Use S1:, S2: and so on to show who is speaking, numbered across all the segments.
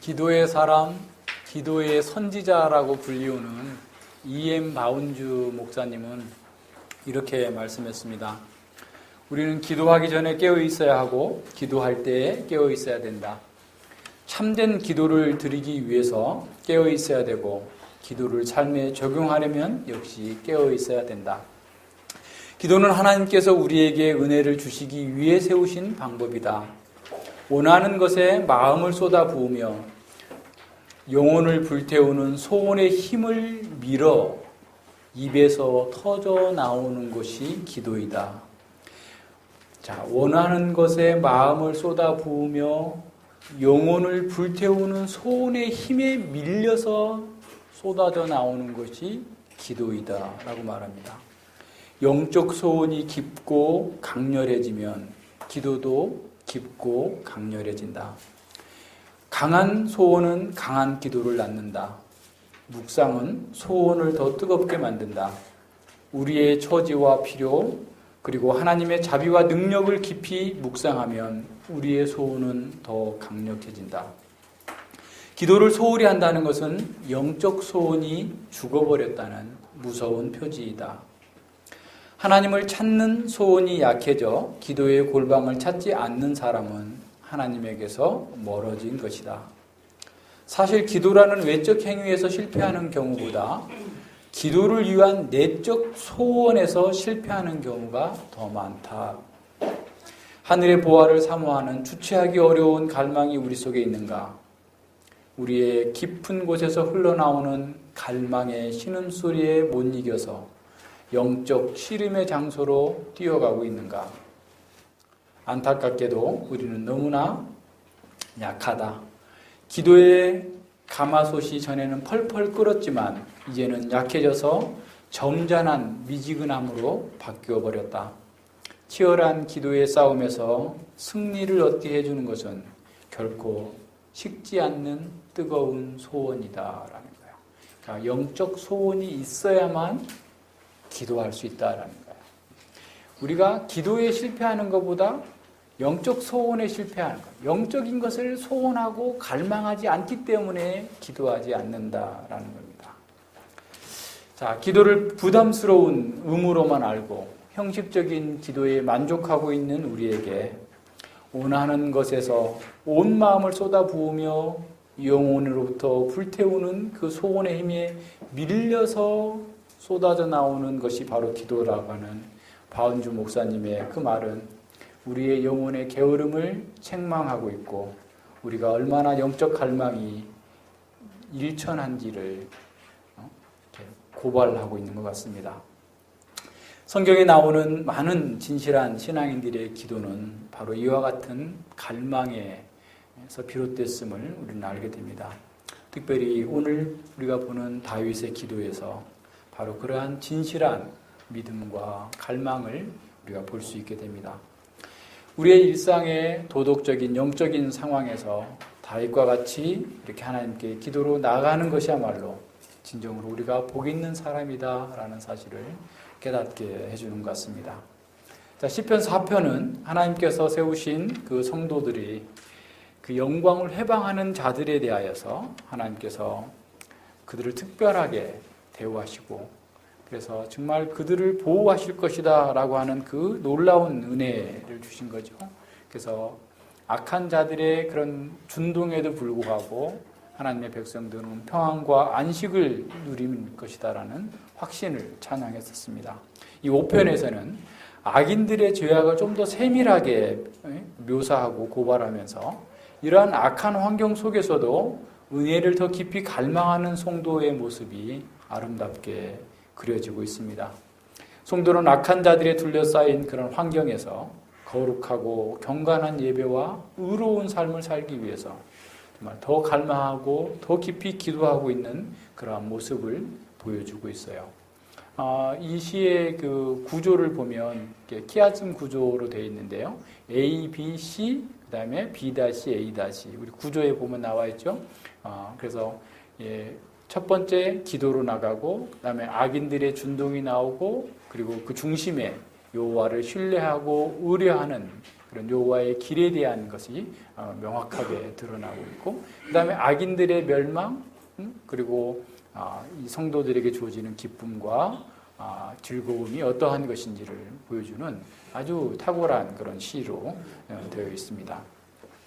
S1: 기도의 사람, 기도의 선지자라고 불리우는 E.M. 바운주 목사님은 이렇게 말씀했습니다. 우리는 기도하기 전에 깨어 있어야 하고 기도할 때에 깨어 있어야 된다. 참된 기도를 드리기 위해서 깨어 있어야 되고 기도를 삶에 적용하려면 역시 깨어 있어야 된다. 기도는 하나님께서 우리에게 은혜를 주시기 위해 세우신 방법이다. 원하는 것에 마음을 쏟아 부으며 영혼을 불태우는 소원의 힘을 밀어 입에서 터져 나오는 것이 기도이다. 자, 원하는 것에 마음을 쏟아 부으며 영혼을 불태우는 소원의 힘에 밀려서 쏟아져 나오는 것이 기도이다 라고 말합니다. 영적 소원이 깊고 강렬해지면 기도도 깊고 강렬해진다. 강한 소원은 강한 기도를 낳는다. 묵상은 소원을 더 뜨겁게 만든다. 우리의 처지와 필요, 그리고 하나님의 자비와 능력을 깊이 묵상하면 우리의 소원은 더 강력해진다. 기도를 소홀히 한다는 것은 영적 소원이 죽어버렸다는 무서운 표지이다. 하나님을 찾는 소원이 약해져 기도의 골방을 찾지 않는 사람은 하나님에게서 멀어진 것이다. 사실 기도라는 외적 행위에서 실패하는 경우보다 기도를 위한 내적 소원에서 실패하는 경우가 더 많다. 하늘의 보화를 사모하는 주체하기 어려운 갈망이 우리 속에 있는가? 우리의 깊은 곳에서 흘러나오는 갈망의 신음소리에 못 이겨서 영적 씨름의 장소로 뛰어가고 있는가? 안타깝게도 우리는 너무나 약하다. 기도의 가마솥이 전에는 펄펄 끓었지만 이제는 약해져서 점잖은 미지근함으로 바뀌어버렸다. 치열한 기도의 싸움에서 승리를 얻게 해주는 것은 결코 식지 않는 뜨거운 소원이다라는 거예요. 그러니까 영적 소원이 있어야만 기도할 수 있다라는 거예요. 우리가 기도에 실패하는 것보다 영적 소원에 실패하는 것, 영적인 것을 소원하고 갈망하지 않기 때문에 기도하지 않는다라는 겁니다. 자, 기도를 부담스러운 의무로만 알고 형식적인 기도에 만족하고 있는 우리에게 원하는 것에서 온 마음을 쏟아 부으며 영혼으로부터 불태우는 그 소원의 힘에 밀려서 쏟아져 나오는 것이 바로 기도라고 하는 바운주 목사님의 그 말은 우리의 영혼의 게으름을 책망하고 있고 우리가 얼마나 영적 갈망이 일천한지를 고발하고 있는 것 같습니다. 성경에 나오는 많은 진실한 신앙인들의 기도는 바로 이와 같은 갈망에서 비롯됐음을 우리는 알게 됩니다. 특별히 오늘 우리가 보는 다윗의 기도에서 바로 그러한 진실한 믿음과 갈망을 우리가 볼 수 있게 됩니다. 우리의 일상의 도덕적인 영적인 상황에서 다윗과 같이 이렇게 하나님께 기도로 나아가는 것이야말로 진정으로 우리가 복 있는 사람이다라는 사실을 깨닫게 해주는 것 같습니다. 자, 시편 4편은 하나님께서 세우신 그 성도들이 그 영광을 회방하는 자들에 대하여서 하나님께서 그들을 특별하게 대우하시고 그래서 정말 그들을 보호하실 것이다 라고 하는 그 놀라운 은혜를 주신 거죠. 그래서 악한 자들의 그런 준동에도 불구하고 하나님의 백성들은 평안과 안식을 누릴 것이다 라는 확신을 찬양했었습니다. 이 5편에서는 악인들의 죄악을 좀 더 세밀하게 묘사하고 고발하면서 이러한 악한 환경 속에서도 은혜를 더 깊이 갈망하는 성도의 모습이 아름답게 그려지고 있습니다. 성도는 악한 자들에 둘러싸인 그런 환경에서 거룩하고 경건한 예배와 의로운 삶을 살기 위해서 정말 더 갈망하고 더 깊이 기도하고 있는 그러한 모습을 보여주고 있어요. 이 시의 그 구조를 보면 키아즘 구조로 되어 있는데요. A, B, C, 그 다음에 B-A-. 우리 구조에 보면 나와 있죠. 그래서 첫 번째 기도로 나가고 그 다음에 악인들의 준동이 나오고 그리고 그 중심에 여호와를 신뢰하고 의뢰하는 그런 여호와의 길에 대한 것이 명확하게 드러나고 있고, 그 다음에 악인들의 멸망, 그리고 이 성도들에게 주어지는 기쁨과 즐거움이 어떠한 것인지를 보여주는 아주 탁월한 그런 시로 되어 있습니다.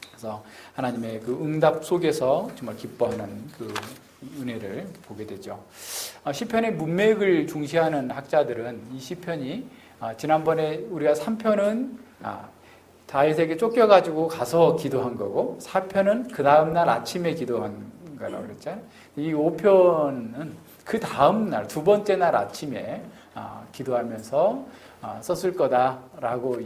S1: 그래서 하나님의 그 응답 속에서 정말 기뻐하는 그 은혜를 보게 되죠. 시편의 문맥을 중시하는 학자들은 이 시편이 지난번에 우리가 3편은 다윗에게 쫓겨가지고 가서 기도한 거고, 4편은 그 다음날 아침에 기도한 거라고 그랬잖아요. 이 5편은 그 다음날 두 번째 날 아침에 기도하면서 썼을 거다라고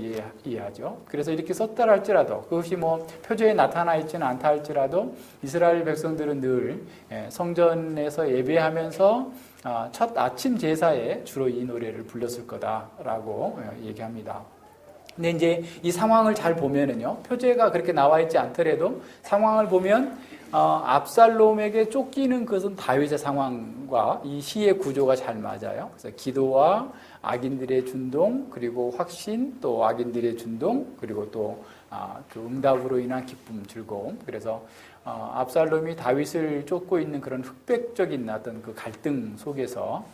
S1: 이해하죠. 그래서 이렇게 썼다 할지라도, 그것이 뭐 표제에 나타나 있지는 않다 할지라도 이스라엘 백성들은 늘 성전에서 예배하면서 첫 아침 제사에 주로 이 노래를 불렀을 거다라고 얘기합니다. 근데 이제 이 상황을 잘 보면은요, 표제가 그렇게 나와 있지 않더라도 상황을 보면 압살롬에게 쫓기는 것은 다윗의 상황과 이 시의 구조가 잘 맞아요. 그래서 기도와 악인들의 준동, 그리고 확신, 또 악인들의 준동, 그리고 또 그 응답으로 인한 기쁨, 즐거움. 그래서 압살롬이 다윗을 쫓고 있는 그런 흑백적인 어떤 그 갈등 속에서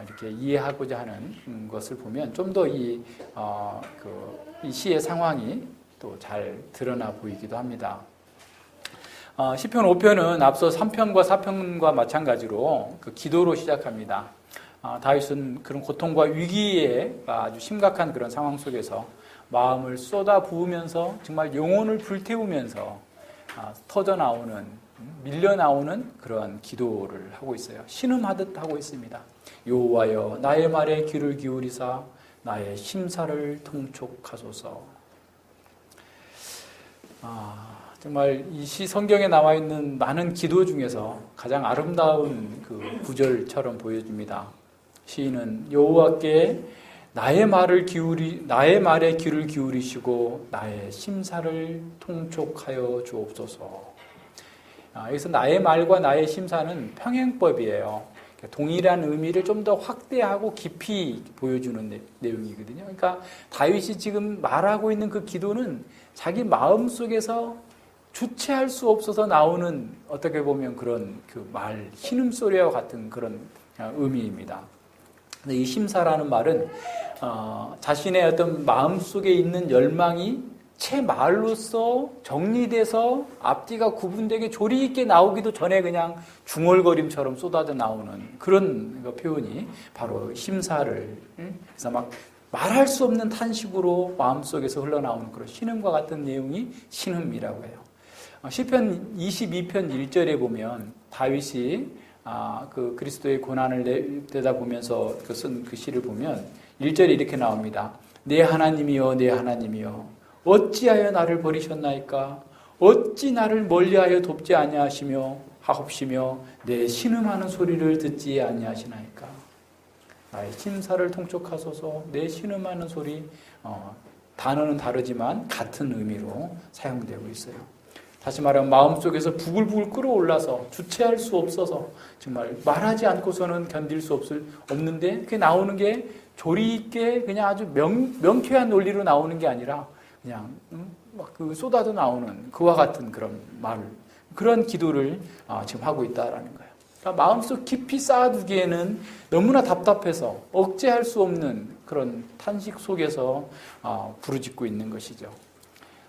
S1: 이렇게 이해하고자 하는 것을 보면 좀 더 이 시의 상황이 또 잘 드러나 보이기도 합니다. 시편 5편은 앞서 3편과 4편과 마찬가지로 그 기도로 시작합니다. 다윗은 그런 고통과 위기에 아주 심각한 그런 상황 속에서 마음을 쏟아 부으면서 정말 영혼을 불태우면서 터져나오는, 밀려나오는 그러한 기도를 하고 있어요. 신음하듯 하고 있습니다. 여호와여, 나의 말에 귀를 기울이사 나의 심사를 통촉하소서. 정말 이 성경에 나와 있는 많은 기도 중에서 가장 아름다운 그 구절처럼 보여집니다. 시인은 여호와께 나의 말에 귀를 기울이시고 나의 심사를 통촉하여 주옵소서. 여기서 나의 말과 나의 심사는 평행법이에요. 동일한 의미를 좀 더 확대하고 깊이 보여주는 내용이거든요. 그러니까 다윗이 지금 말하고 있는 그 기도는 자기 마음 속에서 주체할 수 없어서 나오는, 어떻게 보면 그런 그 말, 신음소리와 같은 그런 의미입니다. 근데 이 심사라는 말은 자신의 어떤 마음 속에 있는 열망이 채 말로써 정리돼서 앞뒤가 구분되게 조리 있게 나오기도 전에 그냥 중얼거림처럼 쏟아져 나오는 그런 표현이 바로 심사를, 그래서 막 말할 수 없는 탄식으로 마음속에서 흘러나오는 그런 신음과 같은 내용이 신음이라고 해요. 시편 22편 1절에 보면 다윗이 그 그리스도의 고난을 내다보면서 쓴 그 시를 보면 1절에 이렇게 나옵니다. 내 하나님이여, 내 하나님이여, 어찌하여 나를 버리셨나이까? 어찌 나를 멀리하여 돕지 아니하시며 하옵시며 내 신음하는 소리를 듣지 아니하시나이까? 나의 심사를 통촉하소서. 내 신음하는 소리, 단어는 다르지만 같은 의미로 사용되고 있어요. 다시 말하면 마음속에서 부글부글 끓어올라서 주체할 수 없어서 정말 말하지 않고서는 견딜 수 없는데, 그게 나오는 게 조리 있게 그냥 아주 명쾌한 논리로 나오는 게 아니라 그냥 막 그 쏟아져 나오는 그와 같은 그런 말, 그런 기도를 지금 하고 있다라는 거예요. 그러니까 마음속 깊이 쌓아두기에는 너무나 답답해서 억제할 수 없는 그런 탄식 속에서 부르짖고 있는 것이죠.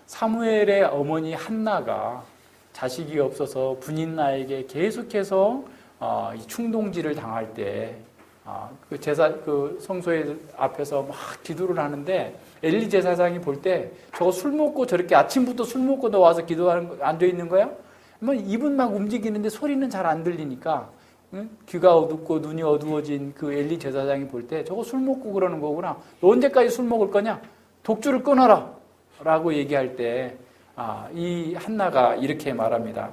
S1: 사무엘의 어머니 한나가 자식이 없어서 분인나에게 계속해서 이 충동질을 당할 때 그 제사, 그 성소의 앞에서 막 기도를 하는데 엘리 제사장이 볼 때 저거 술 먹고 저렇게 아침부터 술 먹고 너 와서 기도하는 거 앉아 있는 거야? 뭐 입은 막 움직이는데 소리는 잘 안 들리니까, 응? 귀가 어둡고 눈이 어두워진 그 엘리 제사장이 볼 때 저거 술 먹고 그러는 거구나. 너 언제까지 술 먹을 거냐? 독주를 끊어라 라고 얘기할 때 이 한나가 이렇게 말합니다.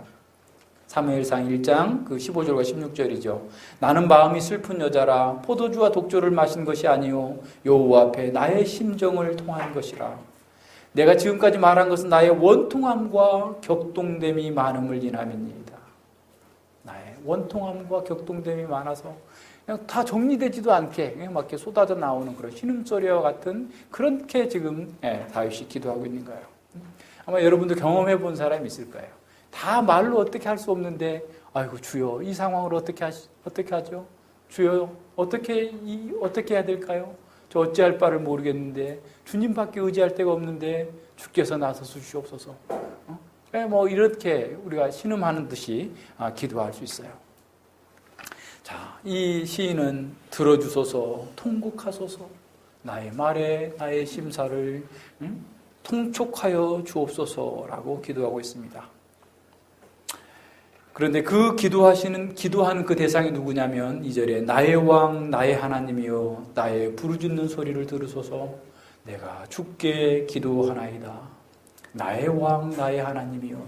S1: 사무엘상 1장 그 15절과 16절이죠. 나는 마음이 슬픈 여자라. 포도주와 독주를 마신 것이 아니요 여호와 앞에 나의 심정을 통한 것이라. 내가 지금까지 말한 것은 나의 원통함과 격동됨이 많음을 인함이니이다. 나의 원통함과 격동됨이 많아서 그냥 다 정리되지도 않게 그냥 막 이렇게 쏟아져 나오는 그런 신음소리와 같은 그렇게 지금 다윗이 기도하고 있는 거예요. 아마 여러분도 경험해 본 사람이 있을 거예요. 다 말로 어떻게 할 수 없는데 아이고 주여 이 상황을 어떻게 하죠? 주여 어떻게 해야 될까요? 저 어찌할 바를 모르겠는데 주님밖에 의지할 데가 없는데 주께서 나서서 주시옵소서. 뭐 이렇게 우리가 신음하는 듯이 기도할 수 있어요. 자, 이 시인은 들어주소서, 통곡하소서, 나의 말에 나의 심사를 통촉하여 주옵소서라고 기도하고 있습니다. 그런데 그 기도하는 그 대상이 누구냐면 2절에 나의 왕 나의 하나님이여 나의 부르짖는 소리를 들으소서 내가 주께 기도하나이다. 나의 왕 나의 하나님이여.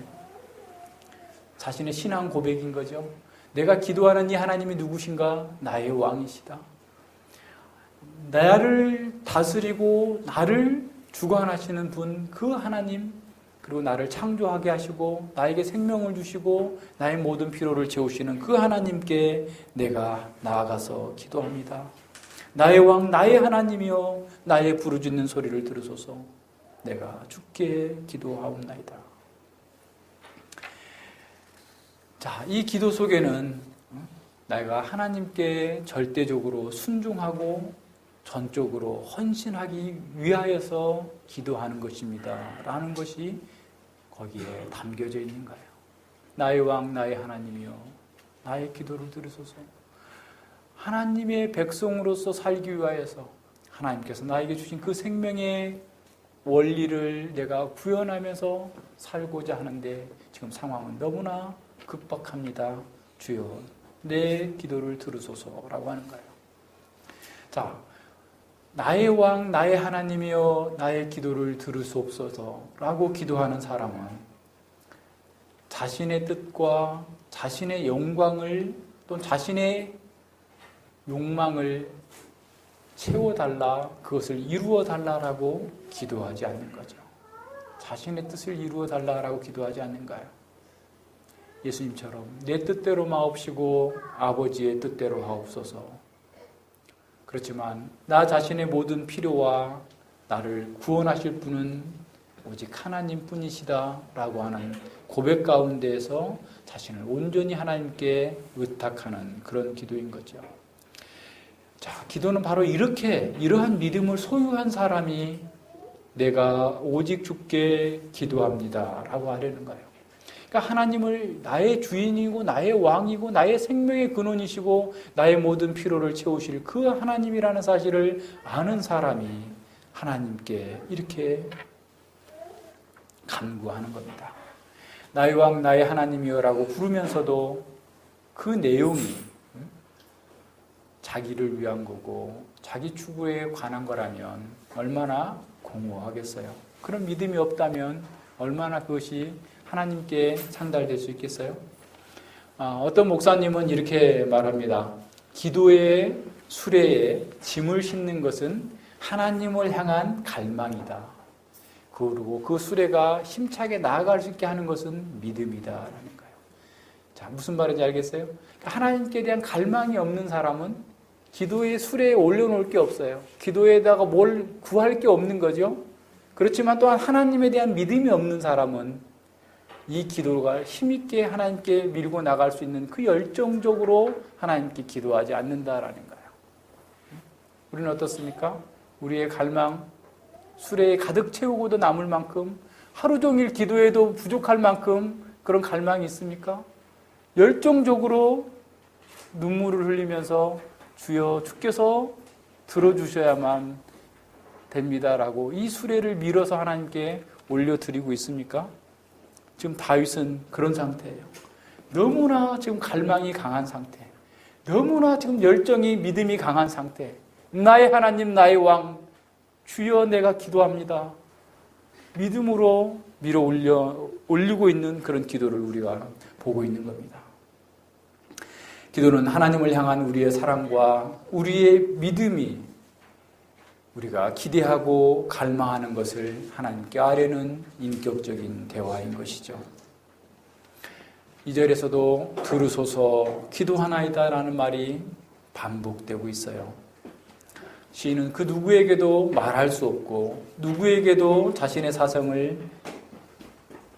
S1: 자신의 신앙 고백인 거죠. 내가 기도하는 이 하나님이 누구신가? 나의 왕이시다. 나를 다스리고 나를 주관하시는 분 그 하나님, 그리고 나를 창조하게 하시고 나에게 생명을 주시고 나의 모든 필요를 채우시는 그 하나님께 내가 나아가서 기도합니다. 나의 왕 나의 하나님이여 나의 부르짖는 소리를 들으소서 내가 주께 기도하옵나이다. 자, 이 기도 속에는 내가 하나님께 절대적으로 순종하고 전적으로 헌신하기 위하여서 기도하는 것입니다 라는 것이 거기에 담겨져 있는 거예요. 나의 왕 나의 하나님이여 나의 기도를 들으소서. 하나님의 백성으로서 살기 위하여서 하나님께서 나에게 주신 그 생명의 원리를 내가 구현하면서 살고자 하는데 지금 상황은 너무나 급박합니다. 주여 내 기도를 들으소서라고 하는 거예요. 자, 나의 왕 나의 하나님이여 나의 기도를 들으소서라고 기도하는 사람은 자신의 뜻과 자신의 영광을 또는 자신의 욕망을 채워달라, 그것을 이루어달라라고 기도하지 않는 거죠. 자신의 뜻을 이루어달라라고 기도하지 않는 거예요. 예수님처럼 내 뜻대로 마옵시고 아버지의 뜻대로 하옵소서. 그렇지만 나 자신의 모든 필요와 나를 구원하실 분은 오직 하나님 뿐이시다라고 하는 고백 가운데에서 자신을 온전히 하나님께 의탁하는 그런 기도인 거죠. 자, 기도는 바로 이러한 믿음을 소유한 사람이 내가 오직 주께 기도합니다 라고 하려는 거예요. 그러니까 하나님을 나의 주인이고 나의 왕이고 나의 생명의 근원이시고 나의 모든 필요를 채우실 그 하나님이라는 사실을 아는 사람이 하나님께 이렇게 간구하는 겁니다. 나의 왕 나의 하나님이여라고 부르면서도 그 내용이 자기를 위한 거고 자기 추구에 관한 거라면 얼마나 공허하겠어요. 그런 믿음이 없다면 얼마나 그것이 하나님께 상달될 수 있겠어요? 어떤 목사님은 이렇게 말합니다. 기도의 수레에 짐을 싣는 것은 하나님을 향한 갈망이다. 그리고 그 수레가 힘차게 나아갈 수 있게 하는 것은 믿음이다라는 거예요. 자, 무슨 말인지 알겠어요? 하나님께 대한 갈망이 없는 사람은 기도의 수레에 올려놓을 게 없어요. 기도에다가 뭘 구할 게 없는 거죠. 그렇지만 또한 하나님에 대한 믿음이 없는 사람은 이 기도가 힘있게 하나님께 밀고 나갈 수 있는 그 열정적으로 하나님께 기도하지 않는다라는 거예요. 우리는 어떻습니까? 우리의 갈망, 수레에 가득 채우고도 남을 만큼 하루 종일 기도해도 부족할 만큼 그런 갈망이 있습니까? 열정적으로 눈물을 흘리면서 주여 주께서 들어주셔야만 됩니다라고 이 수레를 밀어서 하나님께 올려드리고 있습니까? 지금 다윗은 그런 상태예요. 너무나 지금 갈망이 강한 상태. 너무나 지금 열정이 믿음이 강한 상태. 나의 하나님 나의 왕 주여 내가 기도합니다. 믿음으로 밀어 올리고 있는 그런 기도를 우리가 보고 있는 겁니다. 기도는 하나님을 향한 우리의 사랑과 우리의 믿음이 우리가 기대하고 갈망하는 것을 하나님께 아뢰는 인격적인 대화인 것이죠. 2절에서도 들으소서 기도하나이다 라는 말이 반복되고 있어요. 시인은 그 누구에게도 말할 수 없고 누구에게도 자신의 사정을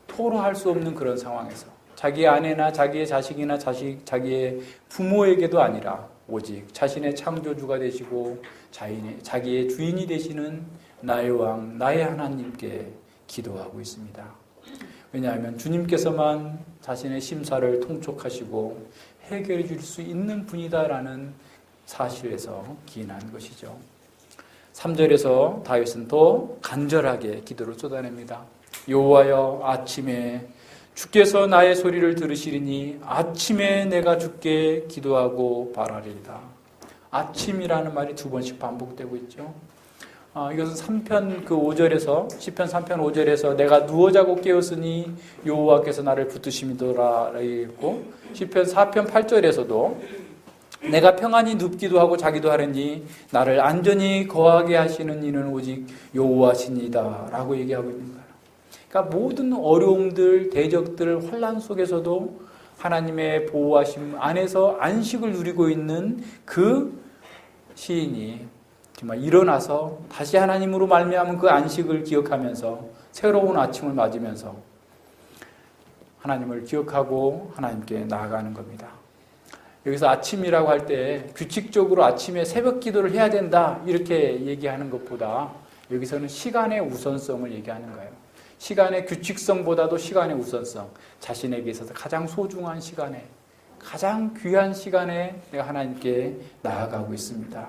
S1: 토로할 수 없는 그런 상황에서 자기의 아내나 자기의 자식이나 자기의 부모에게도 아니라 오직 자신의 창조주가 되시고 자기의 주인이 되시는 나의 왕, 나의 하나님께 기도하고 있습니다. 왜냐하면 주님께서만 자신의 심사를 통촉하시고 해결해 줄 수 있는 분이다라는 사실에서 기인한 것이죠. 3절에서 다윗은 더 간절하게 기도를 쏟아냅니다. 여호와여, 아침에 주께서 나의 소리를 들으시리니 아침에 내가 주께 기도하고 바라리이다. 아침이라는 말이 2번씩 반복되고 있죠. 이것은 3편 5절에서 시편 3편 5절에서 내가 누워 자고 깨었으니 여호와께서 나를 붙드심이더라 했고, 시편 4편 8절에서도 내가 평안히 눕기도 하고 자기도 하려니 나를 안전히 거하게 하시는 이는 오직 여호와시니이다 라고 얘기하고 있는 거예요. 그러니까 모든 어려움들, 대적들, 혼란 속에서도 하나님의 보호하심 안에서 안식을 누리고 있는 그 시인이 정말 일어나서 다시 하나님으로 말미암은 그 안식을 기억하면서 새로운 아침을 맞으면서 하나님을 기억하고 하나님께 나아가는 겁니다. 여기서 아침이라고 할 때 규칙적으로 아침에 새벽 기도를 해야 된다 이렇게 얘기하는 것보다 여기서는 시간의 우선성을 얘기하는 거예요. 시간의 규칙성보다도 시간의 우선성, 자신에게 있어서 가장 소중한 시간에, 가장 귀한 시간에 내가 하나님께 나아가고 있습니다.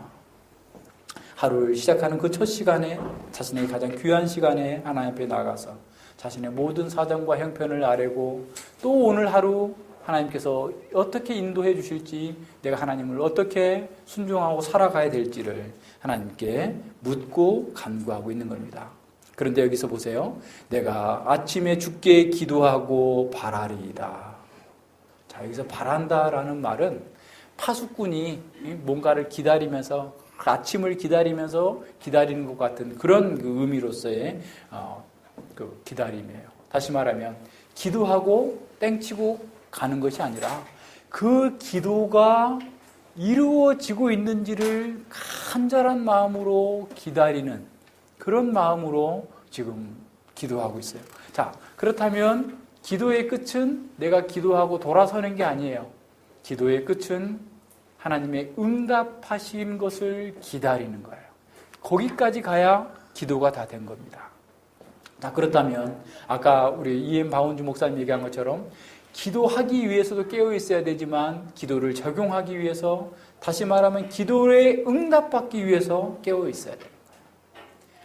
S1: 하루를 시작하는 그 첫 시간에, 자신의 가장 귀한 시간에 하나님 앞에 나가서 자신의 모든 사정과 형편을 아뢰고 또 오늘 하루 하나님께서 어떻게 인도해 주실지, 내가 하나님을 어떻게 순종하고 살아가야 될지를 하나님께 묻고 간구하고 있는 겁니다. 그런데 여기서 보세요. 내가 아침에 주께 기도하고 바라리이다. 자, 여기서 바란다라는 말은 파수꾼이 뭔가를 기다리면서, 아침을 기다리면서 기다리는 것 같은 그런 의미로서의 그 기다림이에요. 다시 말하면 기도하고 땡치고 가는 것이 아니라 그 기도가 이루어지고 있는지를 간절한 마음으로 기다리는 그런 마음으로 지금 기도하고 있어요. 자, 그렇다면 기도의 끝은 내가 기도하고 돌아서는 게 아니에요. 기도의 끝은 하나님의 응답하신 것을 기다리는 거예요. 거기까지 가야 기도가 다 된 겁니다. 자, 그렇다면 아까 우리 E.M. 바운주 목사님 얘기한 것처럼 기도하기 위해서도 깨어 있어야 되지만 기도를 적용하기 위해서, 다시 말하면 기도에 응답받기 위해서 깨어 있어야 돼요.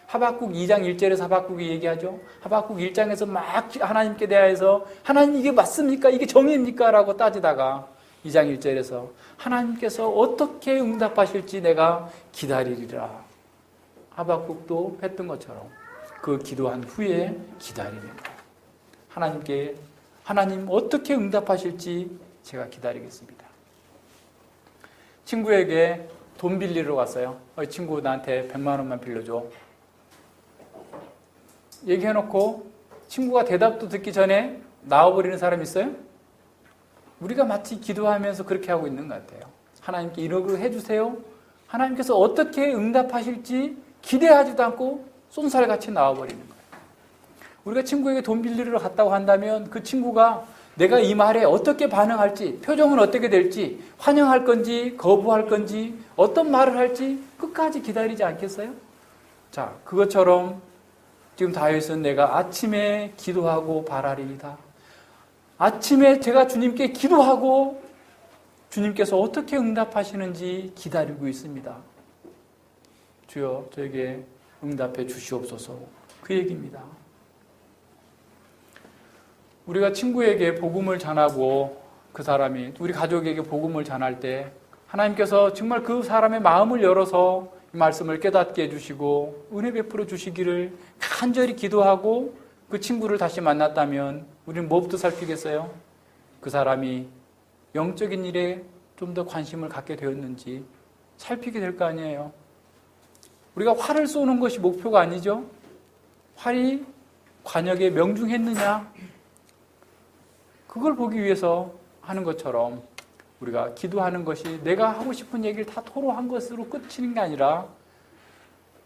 S1: 하박국 2장 1절에서 하박국이 얘기하죠. 하박국 1장에서 막 하나님께 대하여서 하나님 이게 맞습니까? 이게 정의입니까? 라고 따지다가 2장 1절에서 하나님께서 어떻게 응답하실지 내가 기다리리라. 하박국도 했던 것처럼 그 기도한 후에 기다리는 거예요. 하나님께 하나님 어떻게 응답하실지 제가 기다리겠습니다. 친구에게 돈 빌리러 갔어요. 친구 나한테 100만 원만 빌려줘. 얘기해놓고 친구가 대답도 듣기 전에 나와버리는 사람 있어요? 우리가 마치 기도하면서 그렇게 하고 있는 것 같아요. 하나님께 이런 거 해주세요. 하나님께서 어떻게 응답하실지 기대하지도 않고 쏜살같이 나와버리는 거예요. 우리가 친구에게 돈 빌리러 갔다고 한다면 그 친구가 내가 이 말에 어떻게 반응할지, 표정은 어떻게 될지, 환영할 건지 거부할 건지 어떤 말을 할지 끝까지 기다리지 않겠어요? 자, 그것처럼 지금 다윗은 내가 아침에 기도하고 바라리이다. 아침에 제가 주님께 기도하고 주님께서 어떻게 응답하시는지 기다리고 있습니다. 주여 저에게 응답해 주시옵소서. 그 얘기입니다. 우리가 친구에게 복음을 전하고 그 사람이 우리 가족에게 복음을 전할 때 하나님께서 정말 그 사람의 마음을 열어서 이 말씀을 깨닫게 해주시고 은혜 베풀어 주시기를 간절히 기도하고 그 친구를 다시 만났다면 우리는 뭐부터 살피겠어요? 그 사람이 영적인 일에 좀 더 관심을 갖게 되었는지 살피게 될 거 아니에요. 우리가 활을 쏘는 것이 목표가 아니죠. 활이 관역에 명중했느냐, 그걸 보기 위해서 하는 것처럼 우리가 기도하는 것이 내가 하고 싶은 얘기를 다 토로한 것으로 끝이는 게 아니라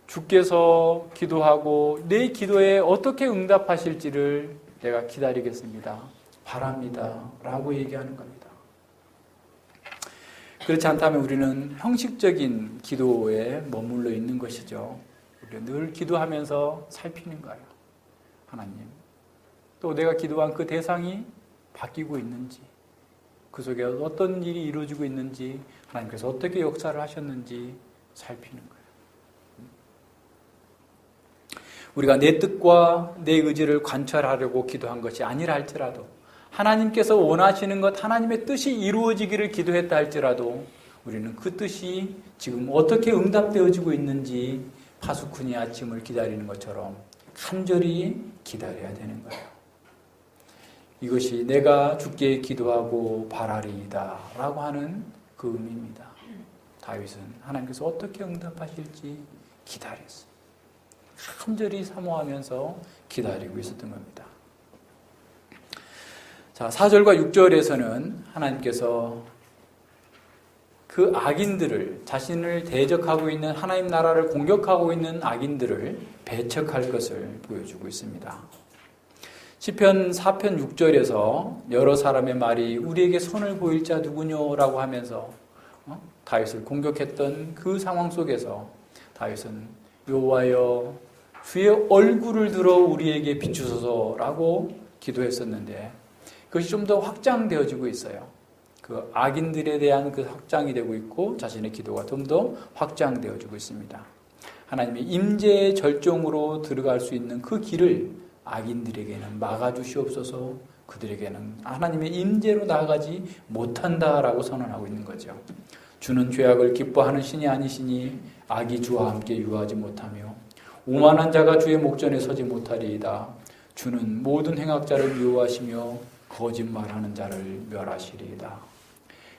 S1: 주께서 기도하고 내 기도에 어떻게 응답하실지를 내가 기다리겠습니다. 바랍니다. 라고 얘기하는 겁니다. 그렇지 않다면 우리는 형식적인 기도에 머물러 있는 것이죠. 우리가 늘 기도하면서 살피는 거예요. 하나님, 또 내가 기도한 그 대상이 바뀌고 있는지, 그 속에 어떤 일이 이루어지고 있는지, 하나님께서 어떻게 역사를 하셨는지 살피는 거예요. 우리가 내 뜻과 내 의지를 관찰하려고 기도한 것이 아니라 할지라도, 하나님께서 원하시는 것, 하나님의 뜻이 이루어지기를 기도했다 할지라도 우리는 그 뜻이 지금 어떻게 응답되어지고 있는지 파수꾼이 아침을 기다리는 것처럼 간절히 기다려야 되는 거예요. 이것이 내가 주께 기도하고 바라리이다 라고 하는 그 의미입니다. 다윗은 하나님께서 어떻게 응답하실지 기다렸어요. 간절히 사모하면서 기다리고 있었던 겁니다. 자, 4절과 6절에서는 하나님께서 그 악인들을, 자신을 대적하고 있는 하나님 나라를 공격하고 있는 악인들을 배척할 것을 보여주고 있습니다. 시편 4편 6절에서 여러 사람의 말이 우리에게 손을 보일 자 누구뇨라고 하면서 다윗을 공격했던 그 상황 속에서 다윗은 여호와여 주의 얼굴을 들어 우리에게 비추소서라고 기도했었는데 그것이 좀 더 확장되어지고 있어요. 그 악인들에 대한 그 확장이 되고 있고 자신의 기도가 좀 더 확장되어지고 있습니다. 하나님의 임재의 절정으로 들어갈 수 있는 그 길을 악인들에게는 막아주시옵소서. 그들에게는 하나님의 임재로 나아가지 못한다라고 선언하고 있는 거죠. 주는 죄악을 기뻐하는 신이 아니시니 악이 주와 함께 유하지 못하며 오만한 자가 주의 목전에 서지 못하리이다. 주는 모든 행악자를 미워하시며 거짓말하는 자를 멸하시리이다.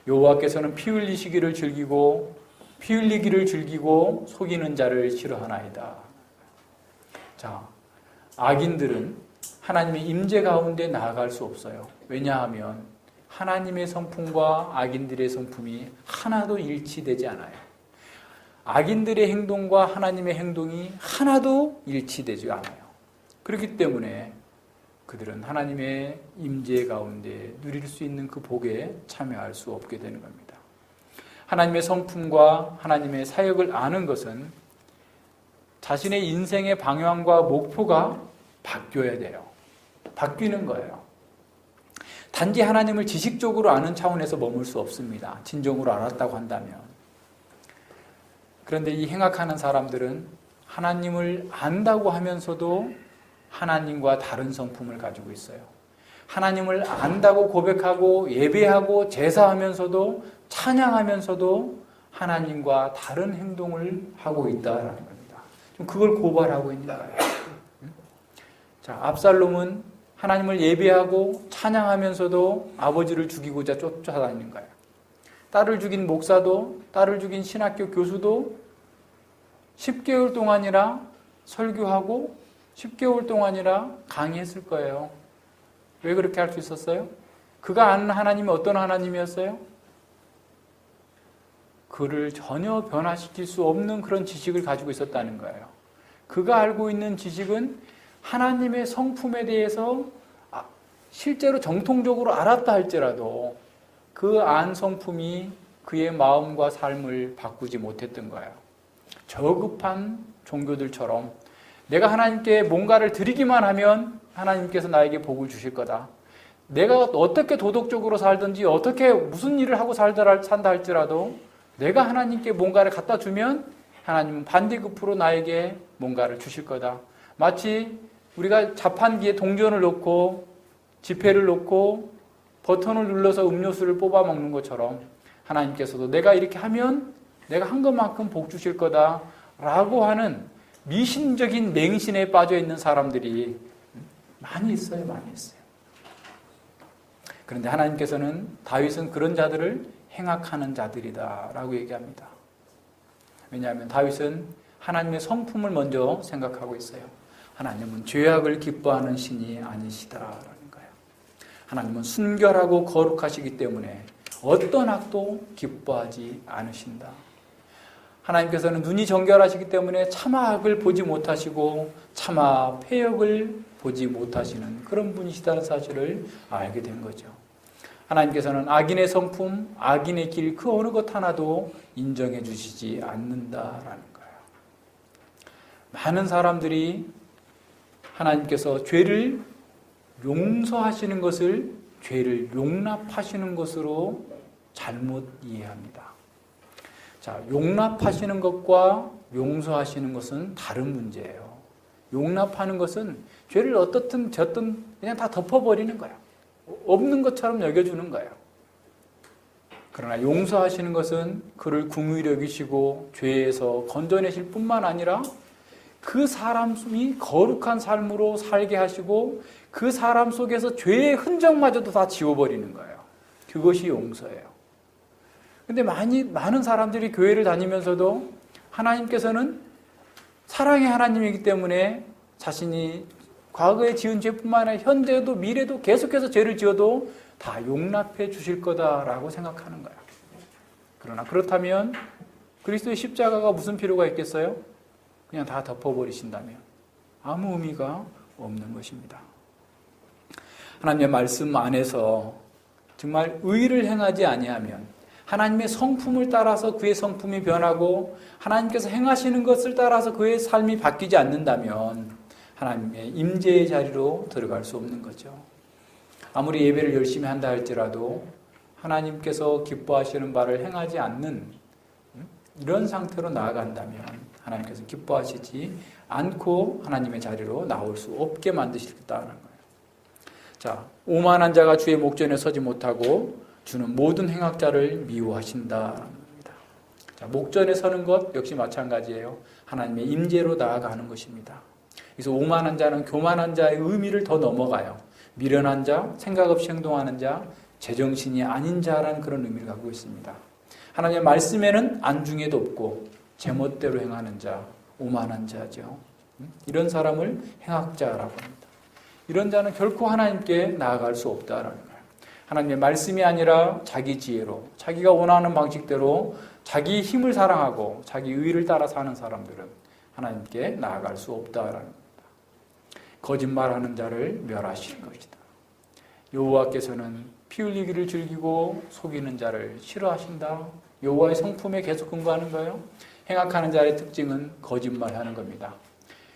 S1: 여호와께서는 피 흘리기를 즐기고 속이는 자를 싫어하나이다. 자, 악인들은 하나님의 임재 가운데 나아갈 수 없어요. 왜냐하면 하나님의 성품과 악인들의 성품이 하나도 일치되지 않아요. 악인들의 행동과 하나님의 행동이 하나도 일치되지 않아요. 그렇기 때문에 그들은 하나님의 임재 가운데 누릴 수 있는 그 복에 참여할 수 없게 되는 겁니다. 하나님의 성품과 하나님의 사역을 아는 것은 자신의 인생의 방향과 목표가 바뀌어야 돼요. 바뀌는 거예요. 단지 하나님을 지식적으로 아는 차원에서 머물 수 없습니다. 진정으로 알았다고 한다면. 그런데 이 행악하는 사람들은 하나님을 안다고 하면서도 하나님과 다른 성품을 가지고 있어요. 하나님을 안다고 고백하고 예배하고 제사하면서도 찬양하면서도 하나님과 다른 행동을 하고 있다라는 겁니다. 좀 그걸 고발하고 있는 거예요. 자, 압살롬은 하나님을 예배하고 찬양하면서도 아버지를 죽이고자 쫓아다니는 거예요. 딸을 죽인 목사도, 딸을 죽인 신학교 교수도 10개월 동안이나 설교하고 10개월 동안이나 강의했을 거예요. 왜 그렇게 할 수 있었어요? 그가 아는 하나님이 어떤 하나님이었어요? 그를 전혀 변화시킬 수 없는 그런 지식을 가지고 있었다는 거예요. 그가 알고 있는 지식은 하나님의 성품에 대해서 실제로 정통적으로 알았다 할지라도 그 안 성품이 그의 마음과 삶을 바꾸지 못했던 거예요. 저급한 종교들처럼 내가 하나님께 뭔가를 드리기만 하면 하나님께서 나에게 복을 주실 거다. 내가 어떻게 도덕적으로 살든지 어떻게 무슨 일을 하고 산다 할지라도 내가 하나님께 뭔가를 갖다 주면 하나님은 반대급부로 나에게 뭔가를 주실 거다. 마치 우리가 자판기에 동전을 넣고 지폐를 넣고 버튼을 눌러서 음료수를 뽑아 먹는 것처럼 하나님께서도 내가 이렇게 하면 내가 한 것만큼 복 주실 거다 라고 하는 미신적인 맹신에 빠져 있는 사람들이 많이 있어요. 그런데 하나님께서는 다윗은 그런 자들을 행악하는 자들이다 라고 얘기합니다. 왜냐하면 다윗은 하나님의 성품을 먼저 생각하고 있어요. 하나님은 죄악을 기뻐하는 신이 아니시다라는 거예요. 하나님은 순결하고 거룩하시기 때문에 어떤 악도 기뻐하지 않으신다. 하나님께서는 눈이 정결하시기 때문에 차마 악을 보지 못하시고 차마 패역을 보지 못하시는 그런 분이시다는 사실을 알게 된 거죠. 하나님께서는 악인의 성품, 악인의 길, 그 어느 것 하나도 인정해 주시지 않는다라는 거예요. 많은 사람들이 하나님께서 죄를 용서하시는 것을 죄를 용납하시는 것으로 잘못 이해합니다. 자, 용납하시는 것과 용서하시는 것은 다른 문제예요. 용납하는 것은 죄를 어떻든 저든 그냥 다 덮어버리는 거예요. 없는 것처럼 여겨주는 거예요. 그러나 용서하시는 것은 그를 긍휼히 여기시고 죄에서 건져내실 뿐만 아니라 그 사람이 거룩한 삶으로 살게 하시고 그 사람 속에서 죄의 흔적마저도 다 지워버리는 거예요. 그것이 용서예요. 근데 많은 사람들이 교회를 다니면서도 하나님께서는 사랑의 하나님이기 때문에 자신이 과거에 지은 죄뿐만 아니라 현재도 미래도 계속해서 죄를 지어도 다 용납해 주실 거다라고 생각하는 거예요. 그러나 그렇다면 그리스도의 십자가가 무슨 필요가 있겠어요? 그냥 다 덮어버리신다면 아무 의미가 없는 것입니다. 하나님의 말씀 안에서 정말 의를 행하지 아니하면 하나님의 성품을 따라서 그의 성품이 변하고 하나님께서 행하시는 것을 따라서 그의 삶이 바뀌지 않는다면 하나님의 임재의 자리로 들어갈 수 없는 거죠. 아무리 예배를 열심히 한다 할지라도 하나님께서 기뻐하시는 바를 행하지 않는 이런 상태로 나아간다면 하나님께서 기뻐하시지 않고 하나님의 자리로 나올 수 없게 만드시겠다는 거예요. 자, 오만한 자가 주의 목전에 서지 못하고 주는 모든 행악자를 미워하신다는 겁니다. 자, 목전에 서는 것 역시 마찬가지예요. 하나님의 임재로 나아가는 것입니다. 그래서 오만한 자는 교만한 자의 의미를 더 넘어가요. 미련한 자, 생각 없이 행동하는 자, 제정신이 아닌 자라는 그런 의미를 갖고 있습니다. 하나님의 말씀에는 안중에도 없고 제멋대로 행하는 자, 오만한 자죠. 이런 사람을 행악자라고 합니다. 이런 자는 결코 하나님께 나아갈 수 없다라는 거예요. 하나님의 말씀이 아니라 자기 지혜로, 자기가 원하는 방식대로 자기 힘을 사랑하고 자기 의를 따라 사는 사람들은 하나님께 나아갈 수 없다라는 겁니다. 거짓말하는 자를 멸하실 것이다. 여호와께서는 피 흘리기를 즐기고 속이는 자를 싫어하신다. 여호와의 성품에 계속 근거하는 거예요. 행악하는 자의 특징은 거짓말하는 겁니다.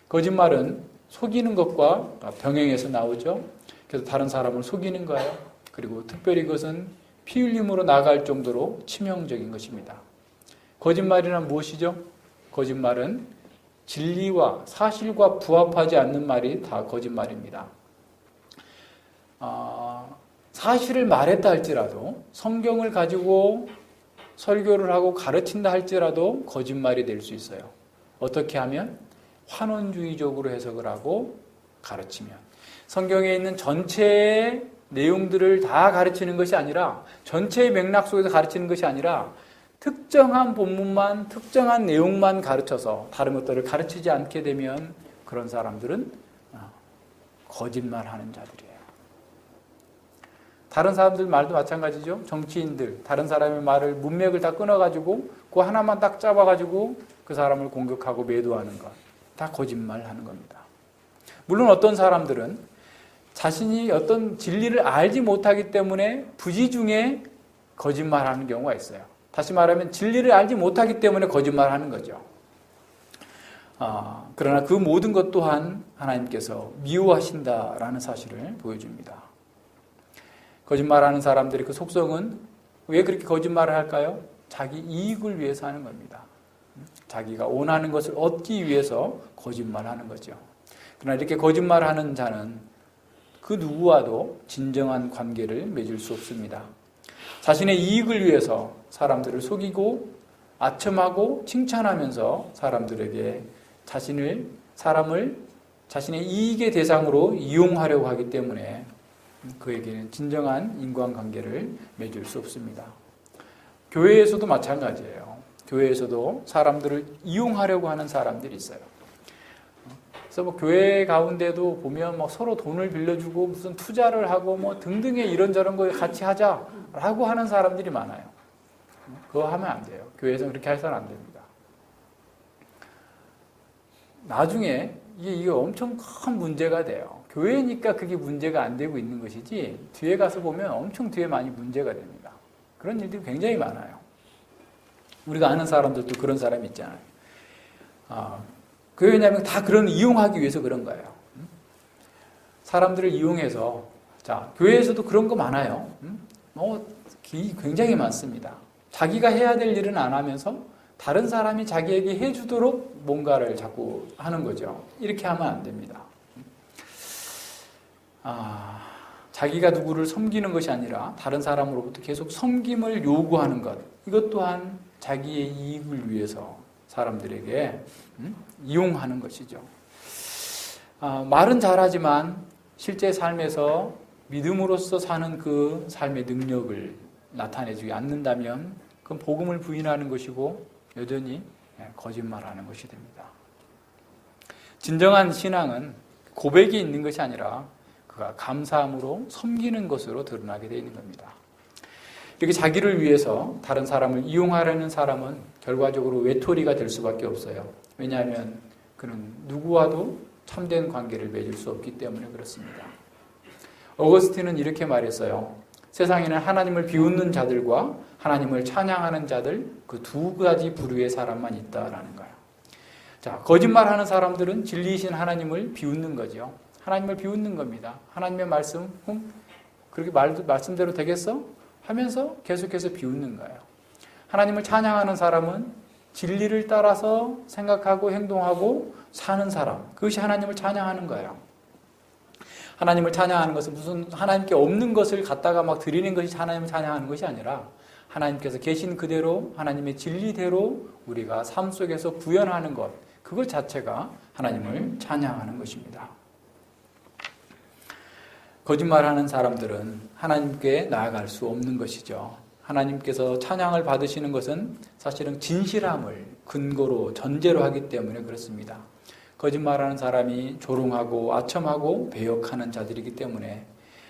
S1: 거짓말은 속이는 것과 병행해서 나오죠. 그래서 다른 사람을 속이는 거예요. 그리고 특별히 그것은 피 흘림으로 나갈 정도로 치명적인 것입니다. 거짓말이란 무엇이죠? 거짓말은 진리와 사실과 부합하지 않는 말이 다 거짓말입니다. 사실을 말했다 할지라도 성경을 가지고 설교를 하고 가르친다 할지라도 거짓말이 될 수 있어요. 어떻게 하면? 환원주의적으로 해석을 하고 가르치면. 성경에 있는 전체의 내용들을 다 가르치는 것이 아니라 전체의 맥락 속에서 가르치는 것이 아니라 특정한 본문만 특정한 내용만 가르쳐서 다른 것들을 가르치지 않게 되면 그런 사람들은 거짓말하는 자들이에요. 다른 사람들 말도 마찬가지죠. 정치인들 다른 사람의 말을 문맥을 다 끊어가지고 그 하나만 딱 잡아가지고 그 사람을 공격하고 매도하는 것 다 거짓말하는 겁니다. 물론 어떤 사람들은 자신이 어떤 진리를 알지 못하기 때문에 부지중에 거짓말하는 경우가 있어요. 다시 말하면 진리를 알지 못하기 때문에 거짓말하는 거죠. 그러나 그 모든 것 또한 하나님께서 미워하신다라는 사실을 보여줍니다. 거짓말하는 사람들의 그 속성은 왜 그렇게 거짓말을 할까요? 자기 이익을 위해서 하는 겁니다. 자기가 원하는 것을 얻기 위해서 거짓말하는 거죠. 그러나 이렇게 거짓말하는 자는 그 누구와도 진정한 관계를 맺을 수 없습니다. 자신의 이익을 위해서 사람들을 속이고 아첨하고 칭찬하면서 사람들에게 사람을 자신의 이익의 대상으로 이용하려고 하기 때문에 그에게는 진정한 인간관계를 맺을 수 없습니다. 교회에서도 마찬가지예요. 교회에서도 사람들을 이용하려고 하는 사람들이 있어요. 그래서 뭐 교회 가운데도 보면 뭐 서로 돈을 빌려주고 무슨 투자를 하고 뭐 등등의 이런저런 거 같이 하자라고 하는 사람들이 많아요. 그거 하면 안 돼요. 교회에서 그렇게 해서는 안 됩니다. 나중에 이게 엄청 큰 문제가 돼요. 교회니까 그게 문제가 안 되고 있는 것이지 뒤에 가서 보면 엄청 뒤에 많이 문제가 됩니다. 그런 일들이 굉장히 많아요. 우리가 아는 사람들도 그런 사람이 있잖아요. 그게 왜냐하면 다 그런 이용하기 위해서 그런 거예요. 사람들을 이용해서 자 교회에서도 그런 거 많아요. 굉장히 많습니다. 자기가 해야 될 일은 안 하면서 다른 사람이 자기에게 해주도록 뭔가를 자꾸 하는 거죠. 이렇게 하면 안 됩니다. 자기가 누구를 섬기는 것이 아니라 다른 사람으로부터 계속 섬김을 요구하는 것, 이것 또한 자기의 이익을 위해서 사람들에게 이용하는 것이죠. 말은 잘하지만 실제 삶에서 믿음으로써 사는 그 삶의 능력을 나타내주지 않는다면 그건 복음을 부인하는 것이고 여전히 거짓말하는 것이 됩니다. 진정한 신앙은 고백이 있는 것이 아니라 그가 감사함으로 섬기는 것으로 드러나게 되어 있는 겁니다. 이렇게 자기를 위해서 다른 사람을 이용하려는 사람은 결과적으로 외톨이가 될 수밖에 없어요. 왜냐하면 그는 누구와도 참된 관계를 맺을 수 없기 때문에 그렇습니다. 어거스틴은 이렇게 말했어요. 세상에는 하나님을 비웃는 자들과 하나님을 찬양하는 자들, 그 두 가지 부류의 사람만 있다라는 거예요. 자, 거짓말하는 사람들은 진리이신 하나님을 비웃는 거죠. 하나님을 비웃는 겁니다. 하나님의 말씀, 그렇게 말씀대로 되겠어? 하면서 계속해서 비웃는 거예요. 하나님을 찬양하는 사람은 진리를 따라서 생각하고 행동하고 사는 사람, 그것이 하나님을 찬양하는 거예요. 하나님을 찬양하는 것은 무슨 하나님께 없는 것을 갖다가 막 드리는 것이 하나님을 찬양하는 것이 아니라 하나님께서 계신 그대로 하나님의 진리대로 우리가 삶 속에서 구현하는 것, 그것 자체가 하나님을 찬양하는 것입니다. 거짓말하는 사람들은 하나님께 나아갈 수 없는 것이죠. 하나님께서 찬양을 받으시는 것은 사실은 진실함을 근거로 전제로 하기 때문에 그렇습니다. 거짓말하는 사람이 조롱하고 아첨하고 배역하는 자들이기 때문에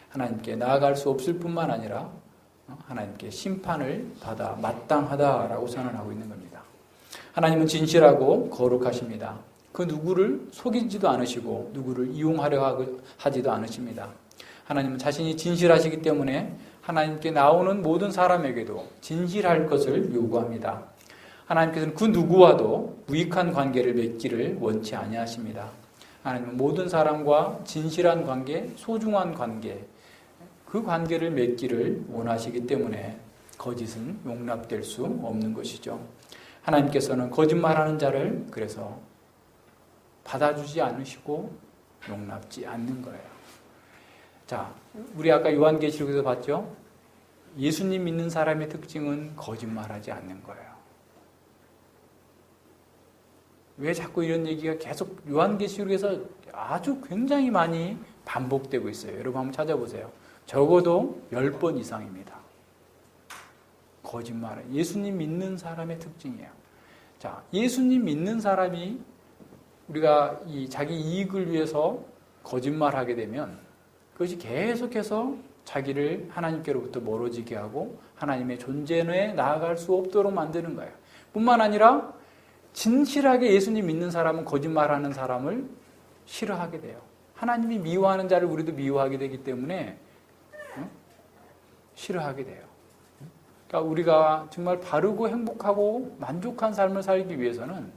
S1: 하나님께 나아갈 수 없을 뿐만 아니라 하나님께 심판을 받아 마땅하다라고 선언하고 있는 겁니다. 하나님은 진실하고 거룩하십니다. 그 누구를 속이지도 않으시고 누구를 이용하려 하지도 않으십니다. 하나님은 자신이 진실하시기 때문에 하나님께 나오는 모든 사람에게도 진실할 것을 요구합니다. 하나님께서는 그 누구와도 무익한 관계를 맺기를 원치 아니하십니다. 하나님은 모든 사람과 진실한 관계, 소중한 관계, 그 관계를 맺기를 원하시기 때문에 거짓은 용납될 수 없는 것이죠. 하나님께서는 거짓말하는 자를 그래서 받아주지 않으시고 용납지 않는 거예요. 자, 우리 아까 요한계시록에서 봤죠? 예수님 믿는 사람의 특징은 거짓말하지 않는 거예요. 왜 자꾸 이런 얘기가 계속 요한계시록에서 아주 굉장히 많이 반복되고 있어요. 여러분 한번 찾아보세요. 적어도 10번 이상입니다. 거짓말. 예수님 믿는 사람의 특징이에요. 자, 예수님 믿는 사람이 우리가 자기 이익을 위해서 거짓말하게 되면 그것이 계속해서 자기를 하나님께로부터 멀어지게 하고 하나님의 존재 내에 나아갈 수 없도록 만드는 거예요. 뿐만 아니라 진실하게 예수님 믿는 사람은 거짓말하는 사람을 싫어하게 돼요. 하나님이 미워하는 자를 우리도 미워하게 되기 때문에 싫어하게 돼요. 그러니까 우리가 정말 바르고 행복하고 만족한 삶을 살기 위해서는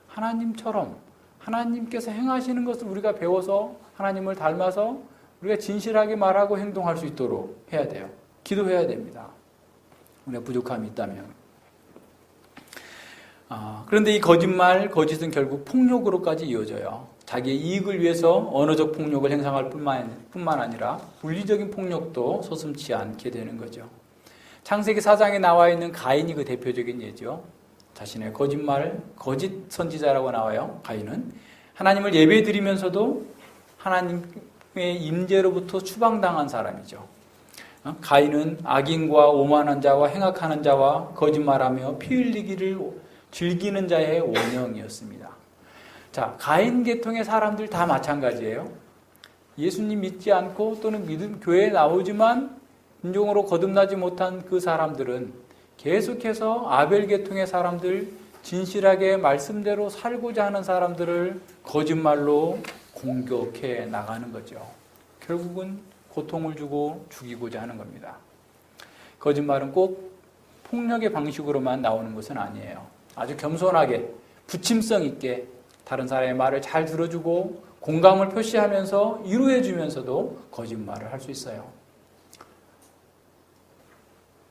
S1: 하나님처럼 하나님께서 행하시는 것을 우리가 배워서 하나님을 닮아서 우리가 진실하게 말하고 행동할 수 있도록 해야 돼요. 기도해야 됩니다. 우리가 부족함이 있다면. 그런데 이 거짓은 결국 폭력으로까지 이어져요. 자기의 이익을 위해서 언어적 폭력을 행사할 뿐만 아니라 물리적인 폭력도 서슴지 않게 되는 거죠. 창세기 4장에 나와 있는 가인이 그 대표적인 예죠. 자신의 거짓 선지자라고 나와요. 가인은 하나님을 예배드리면서도 하나님의 임재로부터 추방당한 사람이죠. 가인은 악인과 오만한 자와 행악하는 자와 거짓말하며 피 흘리기를 즐기는 자의 원형이었습니다. 자, 가인 계통의 사람들 다 마찬가지예요. 예수님 믿지 않고 또는 믿음 교회에 나오지만 인종으로 거듭나지 못한 그 사람들은 계속해서 아벨 계통의 사람들, 진실하게 말씀대로 살고자 하는 사람들을 거짓말로 공격해 나가는 거죠. 결국은 고통을 주고 죽이고자 하는 겁니다. 거짓말은 꼭 폭력의 방식으로만 나오는 것은 아니에요. 아주 겸손하게 부침성 있게 다른 사람의 말을 잘 들어주고 공감을 표시하면서 위로해 주면서도 거짓말을 할 수 있어요.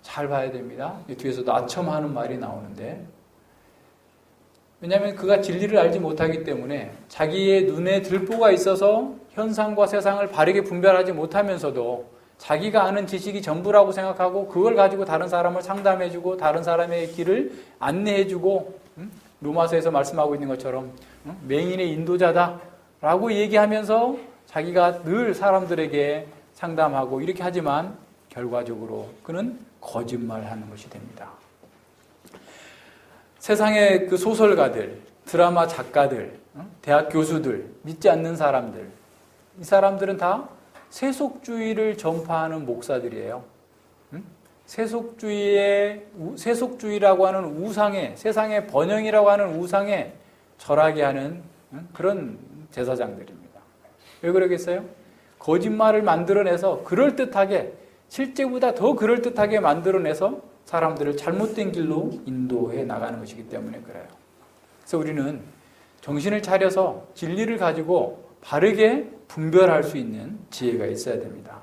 S1: 잘 봐야 됩니다. 뒤에서도 아첨하는 말이 나오는데, 왜냐하면 그가 진리를 알지 못하기 때문에 자기의 눈에 들보가 있어서 현상과 세상을 바르게 분별하지 못하면서도 자기가 아는 지식이 전부라고 생각하고 그걸 가지고 다른 사람을 상담해주고 다른 사람의 길을 안내해주고, 로마서에서 말씀하고 있는 것처럼 맹인의 인도자다라고 얘기하면서 자기가 늘 사람들에게 상담하고 이렇게 하지만 결과적으로 그는 거짓말하는 것이 됩니다. 세상의 그 소설가들, 드라마 작가들, 대학 교수들, 믿지 않는 사람들, 이 사람들은 다 세속주의를 전파하는 목사들이에요. 세속주의라고 하는 우상에, 세상의 번영이라고 하는 우상에 절하게 하는 그런 제사장들입니다. 왜 그러겠어요? 거짓말을 만들어내서 그럴듯하게, 실제보다 더 그럴듯하게 만들어내서 사람들을 잘못된 길로 인도해 나가는 것이기 때문에 그래요. 그래서 우리는 정신을 차려서 진리를 가지고 바르게 분별할 수 있는 지혜가 있어야 됩니다.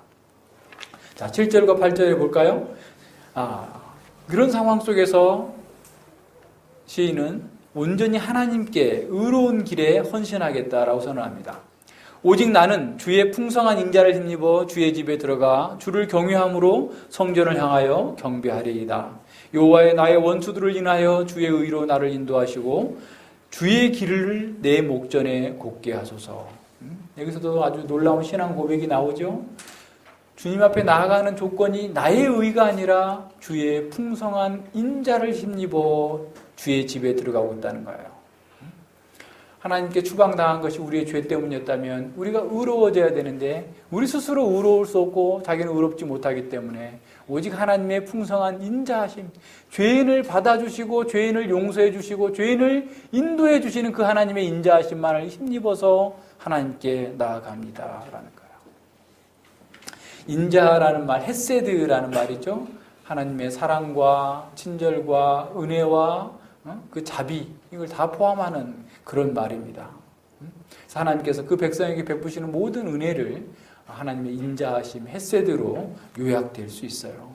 S1: 자, 7절과 8절에 볼까요? 그런 상황 속에서 시인은 온전히 하나님께 의로운 길에 헌신하겠다라고 선언합니다. 오직 나는 주의 풍성한 인자를 힘입어 주의 집에 들어가 주를 경외함으로 성전을 향하여 경배하리이다. 여호와의 나의 원수들을 인하여 주의 의로 나를 인도하시고 주의 길을 내 목전에 곱게 하소서. 여기서도 아주 놀라운 신앙 고백이 나오죠. 주님 앞에 나아가는 조건이 나의 의가 아니라 주의 풍성한 인자를 힘입어 주의 집에 들어가고 있다는 거예요. 하나님께 추방당한 것이 우리의 죄 때문이었다면 우리가 의로워져야 되는데 우리 스스로 의로울 수 없고 자기는 의롭지 못하기 때문에 오직 하나님의 풍성한 인자하심, 죄인을 받아주시고 죄인을 용서해 주시고 죄인을 인도해 주시는 그 하나님의 인자하심만을 힘입어서 하나님께 나아갑니다라는 거예요. 인자라는 말, 헤세드라는 말이죠. 하나님의 사랑과 친절과 은혜와 그 자비, 이걸 다 포함하는 그런 말입니다. 그래서 하나님께서 그 백성에게 베푸시는 모든 은혜를 하나님의 인자하심, 헤세드로 요약될 수 있어요.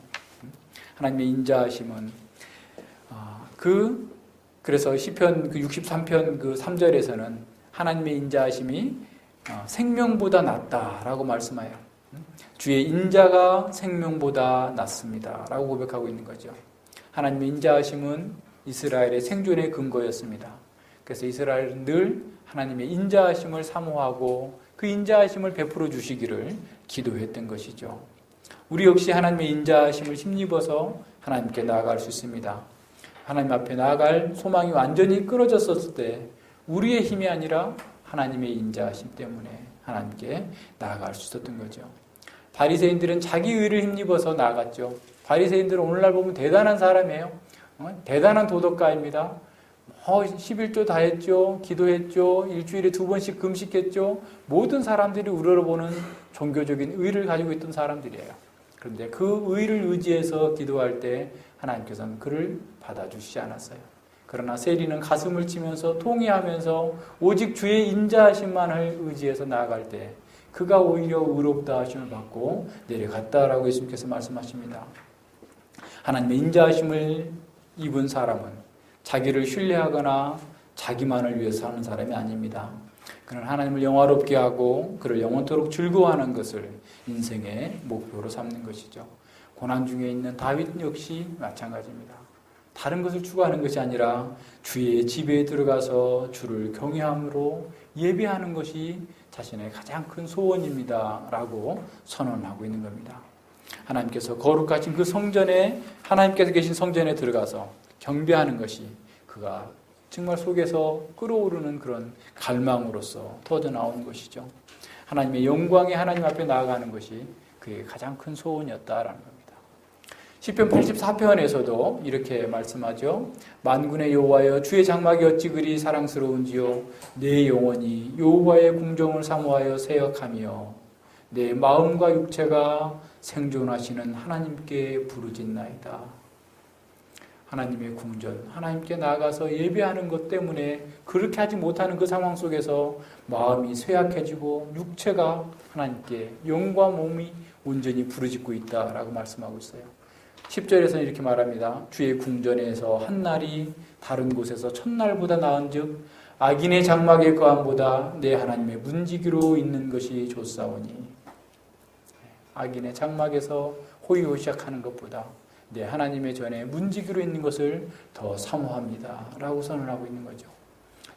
S1: 하나님의 인자하심은 그래서 시편 63편 3절에서는 하나님의 인자하심이 생명보다 낫다라고 말씀해요. 주의 인자가 생명보다 낫습니다라고 고백하고 있는 거죠. 하나님의 인자하심은 이스라엘의 생존의 근거였습니다. 그래서 이스라엘은 늘 하나님의 인자하심을 사모하고 그 인자하심을 베풀어 주시기를 기도했던 것이죠. 우리 역시 하나님의 인자하심을 힘입어서 하나님께 나아갈 수 있습니다. 하나님 앞에 나아갈 소망이 완전히 끊어졌을 때 우리의 힘이 아니라 하나님의 인자하심 때문에 하나님께 나아갈 수 있었던 거죠. 바리새인들은 자기 의를 힘입어서 나아갔죠. 바리새인들은 오늘날 보면 대단한 사람이에요. 대단한 도덕가입니다. 11조 다 했죠. 기도했죠. 일주일에 2번씩 금식했죠. 모든 사람들이 우러러보는 종교적인 의를 가지고 있던 사람들이에요. 그런데 그 의를 의지해서 기도할 때 하나님께서는 그를 받아주시지 않았어요. 그러나 세리는 가슴을 치면서 통회하면서 오직 주의 인자하심만을 의지해서 나아갈 때 그가 오히려 의롭다 하심을 받고 내려갔다라고 예수님께서 말씀하십니다. 하나님의 인자하심을 입은 사람은 자기를 신뢰하거나 자기만을 위해서 사는 사람이 아닙니다. 그는 하나님을 영화롭게 하고 그를 영원토록 즐거워하는 것을 인생의 목표로 삼는 것이죠. 고난 중에 있는 다윗 역시 마찬가지입니다. 다른 것을 추구하는 것이 아니라 주의 집에 들어가서 주를 경외함으로 예배하는 것이 자신의 가장 큰 소원입니다 라고 선언하고 있는 겁니다. 하나님께서 거룩하신 그 성전에, 하나님께서 계신 성전에 들어가서 경배하는 것이 그가 정말 속에서 끓어오르는 그런 갈망으로서 터져나오는 것이죠. 하나님의 영광에 하나님 앞에 나아가는 것이 그의 가장 큰 소원이었다라는 겁니다. 시편 84편에서도 이렇게 말씀하죠. 만군의 여호와여 주의 장막이 어찌 그리 사랑스러운지요. 내 영혼이 여호와의 궁정을 사모하여 생각하며 내 마음과 육체가 생존하시는 하나님께 부르짖나이다. 하나님의 궁전, 하나님께 나아가서 예배하는 것 때문에 그렇게 하지 못하는 그 상황 속에서 마음이 쇠약해지고 육체가 하나님께 영과 몸이 온전히 부르짖고 있다라고 말씀하고 있어요. 10절에서는 이렇게 말합니다. 주의 궁전에서 한 날이 다른 곳에서 첫날보다 나은즉 악인의 장막의 거함보다 내 하나님의 문지기로 있는 것이 좋사오니. 악인의 장막에서 호의호식하는 것보다 내 하나님의 전에 문지기로 있는 것을 더 사모합니다 라고 선언하고 있는 거죠.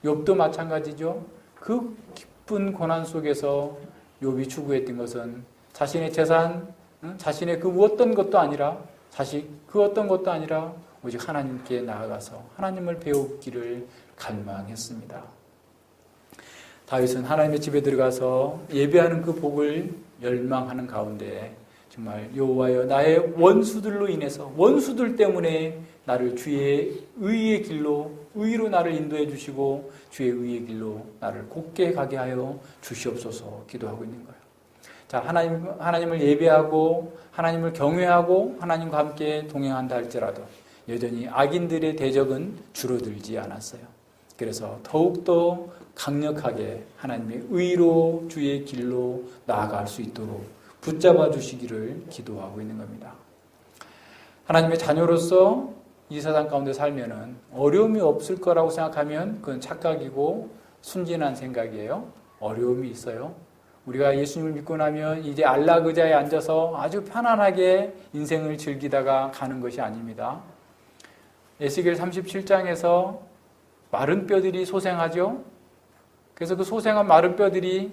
S1: 욥도 마찬가지죠. 그 깊은 고난 속에서 욥이 추구했던 것은 자신의 재산, 자신의 그 어떤 것도 아니라 그 어떤 것도 아니라 오직 하나님께 나아가서 하나님을 배우기를 갈망했습니다. 다윗은 하나님의 집에 들어가서 예배하는 그 복을 열망하는 가운데 정말 여호와여 나의 원수들로 인해서 원수들 때문에 나를 주의 의의 길로 의로 나를 인도해 주시고 주의 의의 길로 나를 곧게 가게 하여 주시옵소서 기도하고 있는 거예요. 자, 하나님을 예배하고 하나님을 경외하고 하나님과 함께 동행한다 할지라도 여전히 악인들의 대적은 줄어들지 않았어요. 그래서 더욱더 강력하게 하나님의 의로 주의 길로 나아갈 수 있도록 붙잡아 주시기를 기도하고 있는 겁니다. 하나님의 자녀로서 이 세상 가운데 살면은 어려움이 없을 거라고 생각하면 그건 착각이고 순진한 생각이에요. 어려움이 있어요. 우리가 예수님을 믿고 나면 이제 안락 의자에 앉아서 아주 편안하게 인생을 즐기다가 가는 것이 아닙니다. 에스겔 37장에서 마른 뼈들이 소생하죠. 그래서 그 소생한 마른 뼈들이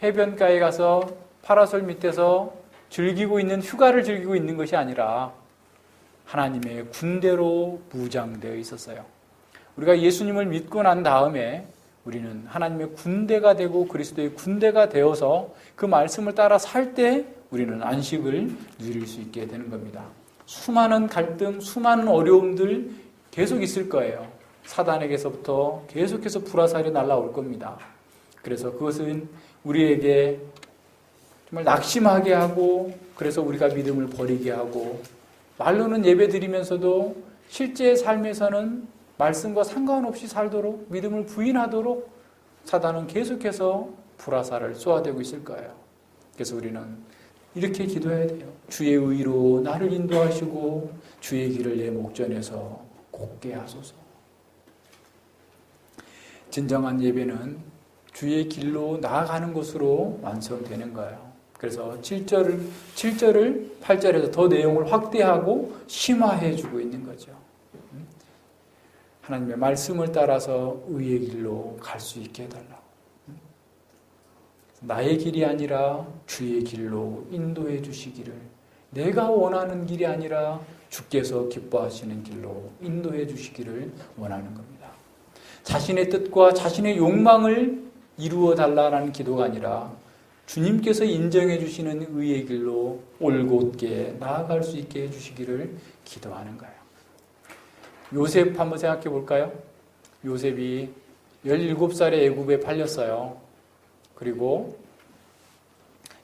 S1: 해변가에 가서 파라솔 밑에서 휴가를 즐기고 있는 것이 아니라 하나님의 군대로 무장되어 있었어요. 우리가 예수님을 믿고 난 다음에 우리는 하나님의 군대가 되고 그리스도의 군대가 되어서 그 말씀을 따라 살 때 우리는 안식을 누릴 수 있게 되는 겁니다. 수많은 갈등, 수많은 어려움들 계속 있을 거예요. 사단에게서부터 계속해서 불화살이 날아올 겁니다. 그래서 그것은 우리에게 정말 낙심하게 하고 그래서 우리가 믿음을 버리게 하고 말로는 예배드리면서도 실제 삶에서는 말씀과 상관없이 살도록 믿음을 부인하도록 사단은 계속해서 불화살을 쏘아대고 있을 거예요. 그래서 우리는 이렇게 기도해야 돼요. 주의 의로 나를 인도하시고 주의 길을 내 목전에서 곧게 하소서. 진정한 예배는 주의 길로 나아가는 것으로 완성되는 거예요. 그래서 7절을 8절에서 더 내용을 확대하고 심화해 주고 있는 거죠. 하나님의 말씀을 따라서 의의 길로 갈 수 있게 해달라고. 나의 길이 아니라 주의 길로 인도해 주시기를, 내가 원하는 길이 아니라 주께서 기뻐하시는 길로 인도해 주시기를 원하는 겁니다. 자신의 뜻과 자신의 욕망을 이루어 달라는 기도가 아니라 주님께서 인정해 주시는 의의 길로 올곧게 나아갈 수 있게 해주시기를 기도하는 거예요. 요셉 한번 생각해 볼까요? 요셉이 17살에 애굽에 팔렸어요. 그리고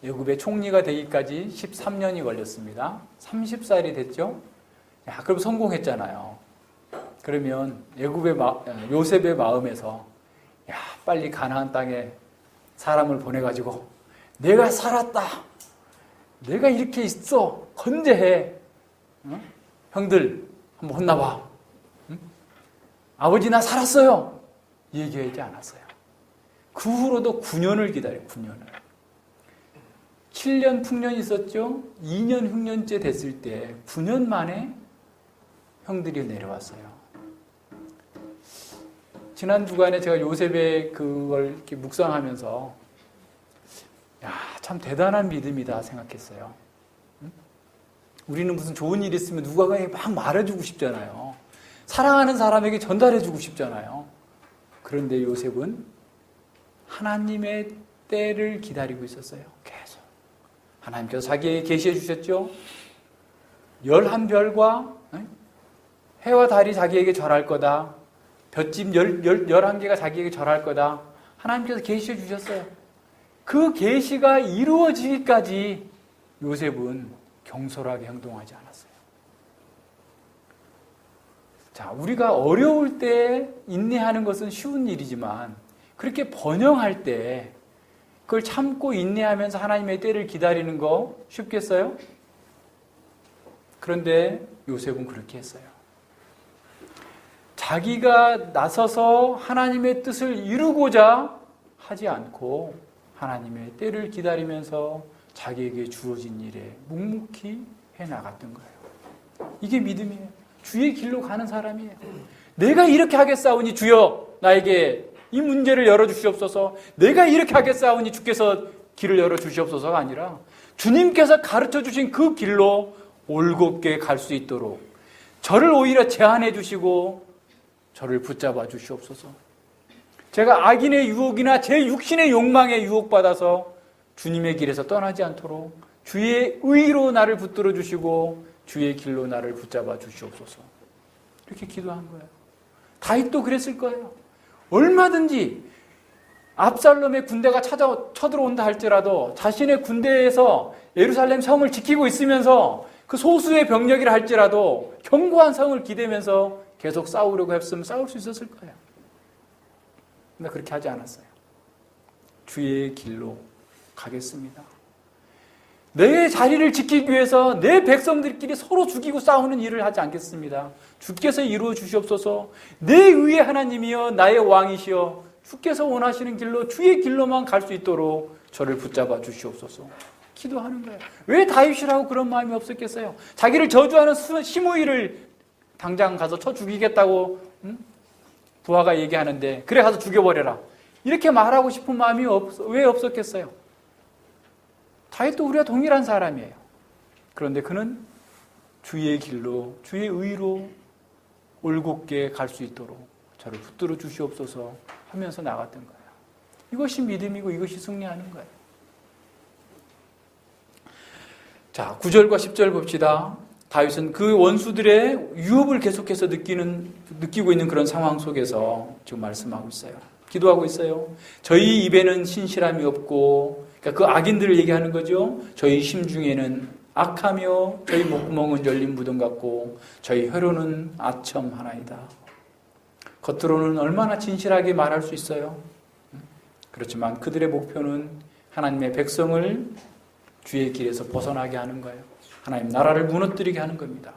S1: 애굽의 총리가 되기까지 13년이 걸렸습니다. 30살이 됐죠? 야, 그럼 성공했잖아요. 그러면 요셉의 마음에서 야, 빨리 가나안 땅에 사람을 보내가지고 내가 살았다. 내가 이렇게 있어. 건재해. 응? 형들 한번 혼나봐. 응? 아버지 나 살았어요. 얘기하지 않았어요. 그 후로도 9년을 기다려요. 9년을. 7년 풍년이 있었죠. 2년 흉년째 됐을 때 9년 만에 형들이 내려왔어요. 지난 주간에 제가 요셉의 그걸 이렇게 묵상하면서 야, 참 대단한 믿음이다 생각했어요. 응? 우리는 무슨 좋은 일 있으면 누군가에게 막 말해주고 싶잖아요. 사랑하는 사람에게 전달해주고 싶잖아요. 그런데 요셉은 하나님의 때를 기다리고 있었어요. 계속. 하나님께서 자기에게 계시해 주셨죠. 11별과 해와 달이 자기에게 절할 거다. 볏짚 11개가 자기에게 절할 거다. 하나님께서 계시해 주셨어요. 그 계시가 이루어지기까지 요셉은 경솔하게 행동하지 않았어요. 자, 우리가 어려울 때 인내하는 것은 쉬운 일이지만 그렇게 번영할 때 그걸 참고 인내하면서 하나님의 때를 기다리는 거 쉽겠어요? 그런데 요셉은 그렇게 했어요. 자기가 나서서 하나님의 뜻을 이루고자 하지 않고 하나님의 때를 기다리면서 자기에게 주어진 일에 묵묵히 해나갔던 거예요. 이게 믿음이에요. 주의 길로 가는 사람이에요. 내가 이렇게 하겠사오니 주여 나에게 이 문제를 열어주시옵소서. 내가 이렇게 하겠사오니 주께서 길을 열어주시옵소서가 아니라 주님께서 가르쳐주신 그 길로 올곧게 갈 수 있도록 저를 오히려 제한해 주시고 저를 붙잡아 주시옵소서. 제가 악인의 유혹이나 제 육신의 욕망에 유혹받아서 주님의 길에서 떠나지 않도록 주의 의로 나를 붙들어 주시고 주의 길로 나를 붙잡아 주시옵소서. 이렇게 기도한 거예요. 다윗도 그랬을 거예요. 얼마든지 압살롬의 군대가 쳐들어온다 할지라도 자신의 군대에서 예루살렘 성을 지키고 있으면서 그 소수의 병력이라 할지라도 견고한 성을 기대면서 계속 싸우려고 했으면 싸울 수 있었을 거예요. 근데 그렇게 하지 않았어요. 주의 길로 가겠습니다. 내 자리를 지키기 위해서 내 백성들끼리 서로 죽이고 싸우는 일을 하지 않겠습니다. 주께서 이루어 주시옵소서. 내 의의 하나님이여 나의 왕이시여 주께서 원하시는 길로 주의 길로만 갈 수 있도록 저를 붙잡아 주시옵소서. 기도하는 거예요. 왜 다윗이라고 그런 마음이 없었겠어요? 자기를 저주하는 시므이를 당장 가서 쳐 죽이겠다고 부하가 얘기하는데 그래 가서 죽여버려라. 이렇게 말하고 싶은 마음이 왜 없었겠어요? 다윗도 우리와 동일한 사람이에요. 그런데 그는 주의 길로 주의 의로 올곧게 갈 수 있도록 저를 붙들어 주시옵소서 하면서 나갔던 거예요. 이것이 믿음이고 이것이 승리하는 거예요. 자, 9절과 10절 봅시다. 다윗은 그 원수들의 유혹을 계속해서 느끼고 있는 그런 상황 속에서 지금 말씀하고 있어요. 기도하고 있어요. 저희 입에는 신실함이 없고, 그러니까 그 악인들을 얘기하는 거죠. 저희 심중에는 악하며 저희 목구멍은 열린 무덤 같고 저희 혀로는 아첨하나이다. 겉으로는 얼마나 진실하게 말할 수 있어요. 그렇지만 그들의 목표는 하나님의 백성을 주의 길에서 벗어나게 하는 거예요. 하나님 나라를 무너뜨리게 하는 겁니다.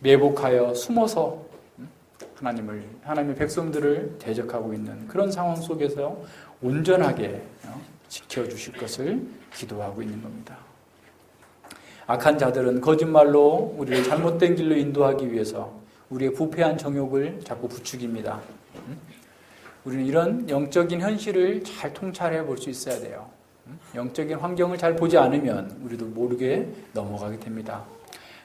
S1: 매복하여 숨어서 하나님의 백성들을 대적하고 있는 그런 상황 속에서 온전하게 지켜주실 것을 기도하고 있는 겁니다. 악한 자들은 거짓말로 우리를 잘못된 길로 인도하기 위해서 우리의 부패한 정욕을 자꾸 부추깁니다. 우리는 이런 영적인 현실을 잘 통찰해 볼 수 있어야 돼요. 영적인 환경을 잘 보지 않으면 우리도 모르게 넘어가게 됩니다.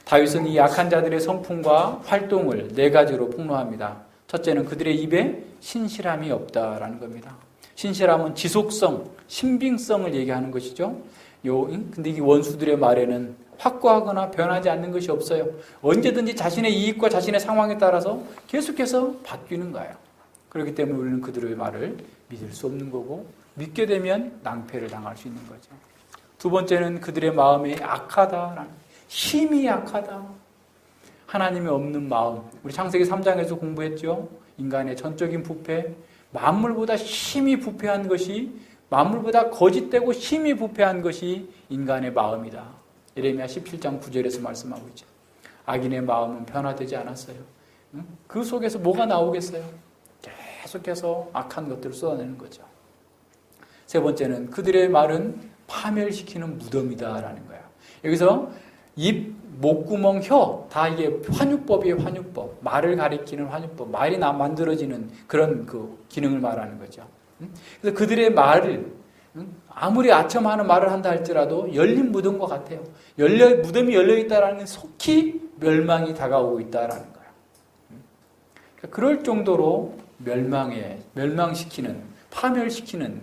S1: 다윗은 이 악한 자들의 성품과 활동을 4가지로 폭로합니다. 첫째는 그들의 입에 신실함이 없다라는 겁니다. 신실함은 지속성, 신빙성을 얘기하는 것이죠. 근데 이 원수들의 말에는 확고하거나 변하지 않는 것이 없어요. 언제든지 자신의 이익과 자신의 상황에 따라서 계속해서 바뀌는 거예요. 그렇기 때문에 우리는 그들의 말을 믿을 수 없는 거고 믿게 되면 낭패를 당할 수 있는 거죠. 두 번째는 그들의 마음이 악하다. 힘이 약하다. 하나님이 없는 마음. 우리 창세기 3장에서 공부했죠. 인간의 전적인 부패. 만물보다 힘이 부패한 것이 만물보다 거짓되고 힘이 부패한 것이 인간의 마음이다. 예레미야 17장 9절에서 말씀하고 있죠. 악인의 마음은 변화되지 않았어요. 그 속에서 뭐가 나오겠어요? 계속해서 악한 것들을 쏟아내는 거죠. 세 번째는 그들의 말은 파멸시키는 무덤이다라는 거예요. 여기서 입, 목구멍, 혀 다 이게 환유법이에요. 환유법. 말을 가리키는 환유법. 말이 만들어지는 그런 그 기능을 말하는 거죠. 그래서 그들의 말을 아무리 아첨하는 말을 한다 할지라도 열린 무덤과 같아요. 무덤이 열려 있다라는 속히 멸망이 다가오고 있다라는 거예요. 그럴 정도로 멸망시키는, 파멸시키는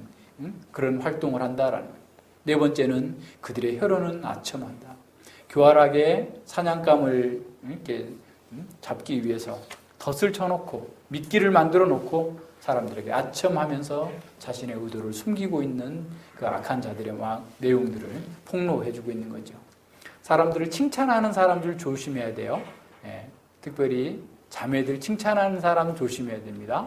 S1: 그런 활동을 한다라는 거예요. 네 번째는 그들의 혀로는 아첨한다. 교활하게 사냥감을 이렇게 잡기 위해서 덫을 쳐놓고 미끼를 만들어 놓고 사람들에게 아첨하면서 자신의 의도를 숨기고 있는 그 악한 자들의 내용들을 폭로해주고 있는 거죠. 사람들을 칭찬하는 사람들 조심해야 돼요. 예, 특별히 자매들 칭찬하는 사람 조심해야 됩니다.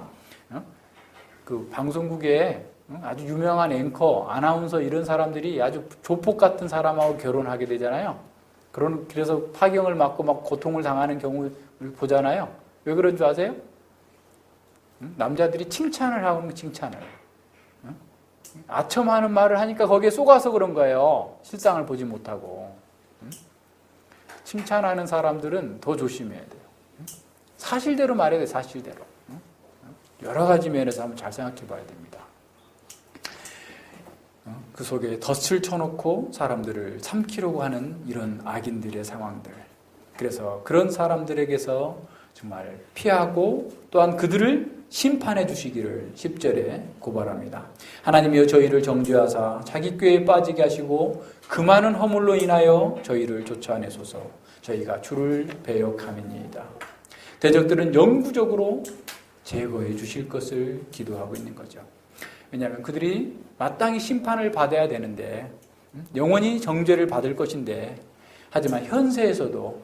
S1: 그 방송국에 아주 유명한 앵커, 아나운서 이런 사람들이 아주 조폭 같은 사람하고 결혼하게 되잖아요. 그래서 파경을 맞고 막 고통을 당하는 경우를 보잖아요. 왜 그런 줄 아세요? 남자들이 칭찬을 하고 칭찬을. 아첨하는 말을 하니까 거기에 속아서 그런 거예요. 실상을 보지 못하고. 칭찬하는 사람들은 더 조심해야 돼요. 사실대로 말해야 돼요. 사실대로. 여러 가지 면에서 한번 잘 생각해 봐야 됩니다. 그 속에 덫을 쳐놓고 사람들을 삼키려고 하는 이런 악인들의 상황들. 그래서 그런 사람들에게서 정말 피하고 또한 그들을 심판해 주시기를 10절에 고발합니다. 하나님이여 저희를 정죄하사 자기 꾀에 빠지게 하시고 그 많은 허물로 인하여 저희를 쫓아내소서. 저희가 주를 배역함이니이다. 대적들은 영구적으로 제거해 주실 것을 기도하고 있는 거죠. 왜냐하면 그들이 마땅히 심판을 받아야 되는데 영원히 정죄를 받을 것인데 하지만 현세에서도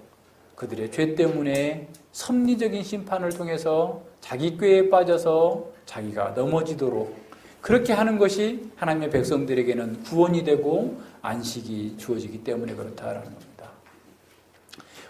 S1: 그들의 죄 때문에 섭리적인 심판을 통해서 자기 꾀에 빠져서 자기가 넘어지도록 그렇게 하는 것이 하나님의 백성들에게는 구원이 되고 안식이 주어지기 때문에 그렇다라는 겁니다.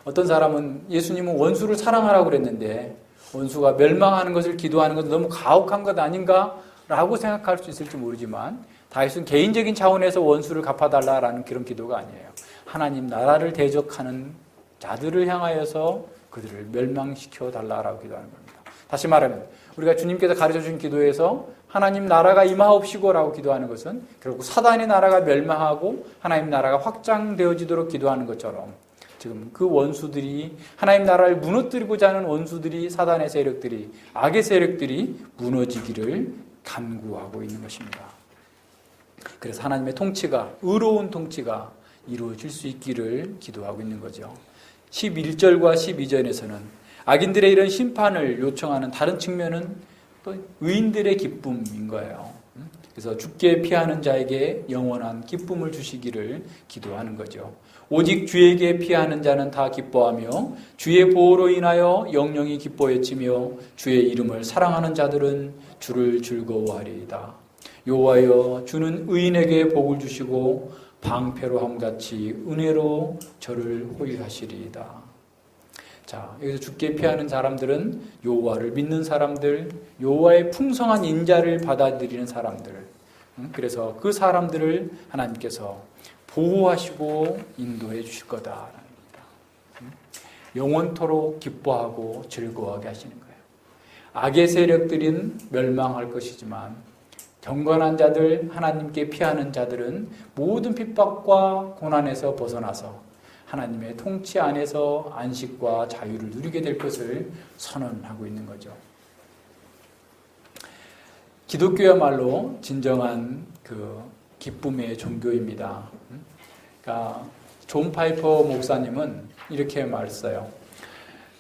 S1: 어떤 사람은 예수님은 원수를 사랑하라고 그랬는데 원수가 멸망하는 것을 기도하는 것은 너무 가혹한 것 아닌가? 라고 생각할 수 있을지 모르지만 다윗은 개인적인 차원에서 원수를 갚아달라라는 그런 기도가 아니에요. 하나님 나라를 대적하는 자들을 향하여서 그들을 멸망시켜 달라라고 기도하는 겁니다. 다시 말하면 우리가 주님께서 가르쳐주신 기도에서 하나님 나라가 임하옵시고라고 기도하는 것은 결국 사단의 나라가 멸망하고 하나님 나라가 확장되어지도록 기도하는 것처럼 지금 그 원수들이 하나님 나라를 무너뜨리고자 하는 원수들이 사단의 세력들이 악의 세력들이 무너지기를 간구하고 있는 것입니다. 그래서 하나님의 통치가 의로운 통치가 이루어질 수 있기를 기도하고 있는 거죠. 11절과 12절에서는 악인들의 이런 심판을 요청하는 다른 측면은 또 의인들의 기쁨인 거예요. 그래서 죽게 피하는 자에게 영원한 기쁨을 주시기를 기도하는 거죠. 오직 주에게 피하는 자는 다 기뻐하며 주의 보호로 인하여 영영이 기뻐 외치며 주의 이름을 사랑하는 자들은 주를 즐거워하리이다. 여호와여 주는 의인에게 복을 주시고 방패로함같이 은혜로 저를 호위하시리이다. 자, 여기서 죽게 피하는 사람들은 여호와를 믿는 사람들, 여호와의 풍성한 인자를 받아들이는 사람들. 그래서 그 사람들을 하나님께서 보호하시고 인도해 주실 거다라는 겁니다. 영원토록 기뻐하고 즐거워하게 하시는 거예요. 악의 세력들은 멸망할 것이지만 경건한 자들, 하나님께 피하는 자들은 모든 핍박과 고난에서 벗어나서 하나님의 통치 안에서 안식과 자유를 누리게 될 것을 선언하고 있는 거죠. 기독교야말로 진정한 그 기쁨의 종교입니다. 그러니까 존 파이퍼 목사님은 이렇게 말했어요.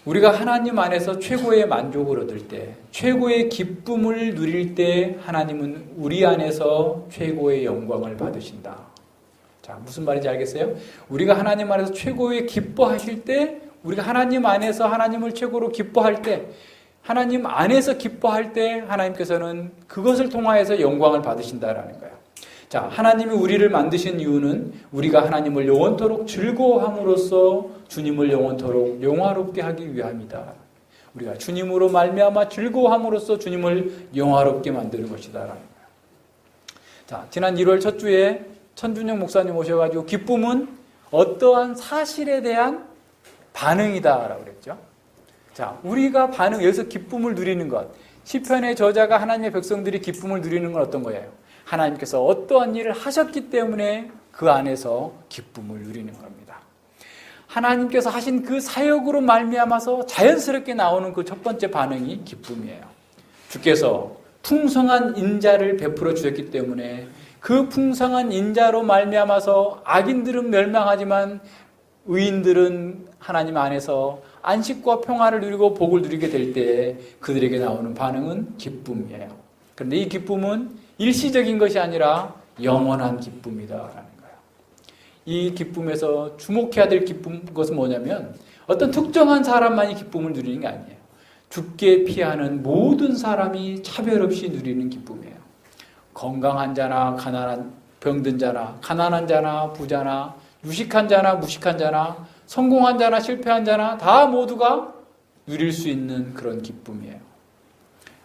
S1: 우리가 하나님 안에서 최고의 만족을 얻을 때, 최고의 기쁨을 누릴 때 하나님은 우리 안에서 최고의 영광을 받으신다. 자, 무슨 말인지 알겠어요? 우리가 하나님 안에서 최고의 기뻐하실 때, 우리가 하나님 안에서 하나님을 최고로 기뻐할 때, 하나님 안에서 기뻐할 때 하나님께서는 그것을 통하여서 영광을 받으신다라는 거예요. 자, 하나님이 우리를 만드신 이유는 우리가 하나님을 영원토록 즐거워함으로써 주님을 영원토록 영화롭게 하기 위함이다. 우리가 주님으로 말미암아 즐거워함으로써 주님을 영화롭게 만드는 것이다라는 거예요. 자, 지난 1월 첫 주에 천준영 목사님 오셔가지고 기쁨은 어떠한 사실에 대한 반응이다라고 그랬죠. 자, 우리가 여기서 기쁨을 누리는 것. 시편의 저자가 하나님의 백성들이 기쁨을 누리는 건 어떤 거예요? 하나님께서 어떠한 일을 하셨기 때문에 그 안에서 기쁨을 누리는 겁니다. 하나님께서 하신 그 사역으로 말미암아서 자연스럽게 나오는 그 첫 번째 반응이 기쁨이에요. 주께서 풍성한 인자를 베풀어 주셨기 때문에 그 풍성한 인자로 말미암아서 악인들은 멸망하지만 의인들은 하나님 안에서 안식과 평화를 누리고 복을 누리게 될 때 그들에게 나오는 반응은 기쁨이에요. 그런데 이 기쁨은 일시적인 것이 아니라 영원한 기쁨이다라는 거예요. 이 기쁨에서 주목해야 될 것은 뭐냐면 어떤 특정한 사람만이 기쁨을 누리는 게 아니에요. 죽게 피하는 모든 사람이 차별 없이 누리는 기쁨이에요. 건강한 자나 가난한 병든 자나 가난한 자나 부자나 유식한 자나 무식한 자나 성공한 자나 실패한 자나 다 모두가 누릴 수 있는 그런 기쁨이에요.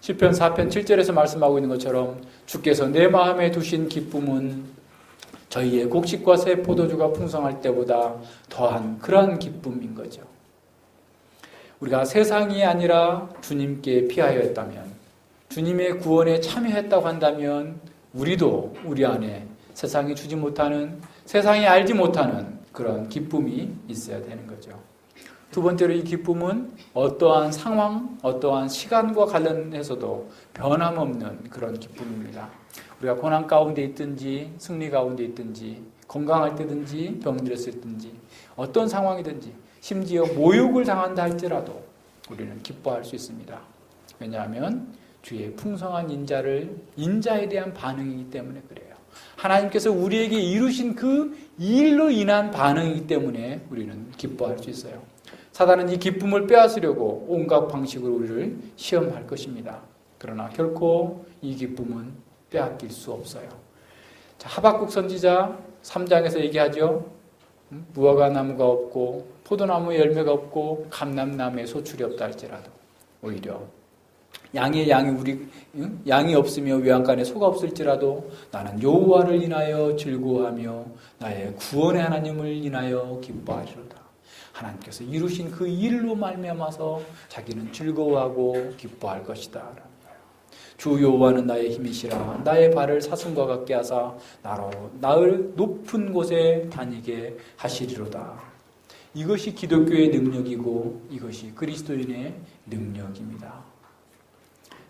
S1: 시편 4편 7절에서 말씀하고 있는 것처럼 주께서 내 마음에 두신 기쁨은 저희의 곡식과 새 포도주가 풍성할 때보다 더한 그러한 기쁨인 거죠. 우리가 세상이 아니라 주님께 피하였다면, 주님의 구원에 참여했다고 한다면 우리도 우리 안에 세상이 주지 못하는, 세상이 알지 못하는 그런 기쁨이 있어야 되는 거죠. 두 번째로 이 기쁨은 어떠한 상황, 어떠한 시간과 관련해서도 변함없는 그런 기쁨입니다. 우리가 고난 가운데 있든지 승리 가운데 있든지 건강할 때든지 병들었을 때든지 어떤 상황이든지 심지어 모욕을 당한다 할지라도 우리는 기뻐할 수 있습니다. 왜냐하면 주의 풍성한 인자에 대한 반응이기 때문에 그래요. 하나님께서 우리에게 이루신 그 일로 인한 반응이기 때문에 우리는 기뻐할 수 있어요. 사단은 이 기쁨을 빼앗으려고 온갖 방식으로 우리를 시험할 것입니다. 그러나 결코 이 기쁨은 빼앗길 수 없어요. 자, 하박국 선지자 3장에서 얘기하죠. 무화과 나무가 없고 포도나무에 열매가 없고 감람나무에 소출이 없다 할지라도 오히려 양이 없으며 외양간에 소가 없을지라도 나는 여호와를 인하여 즐거워하며 나의 구원의 하나님을 인하여 기뻐하리로다. 하나님께서 이루신 그 일로 말미암아서 자기는 즐거워하고 기뻐할 것이다. 주 여호와는 나의 힘이시라. 나의 발을 사슴과 같게 하사 나를 높은 곳에 다니게 하시리로다. 이것이 기독교의 능력이고 이것이 그리스도인의 능력입니다.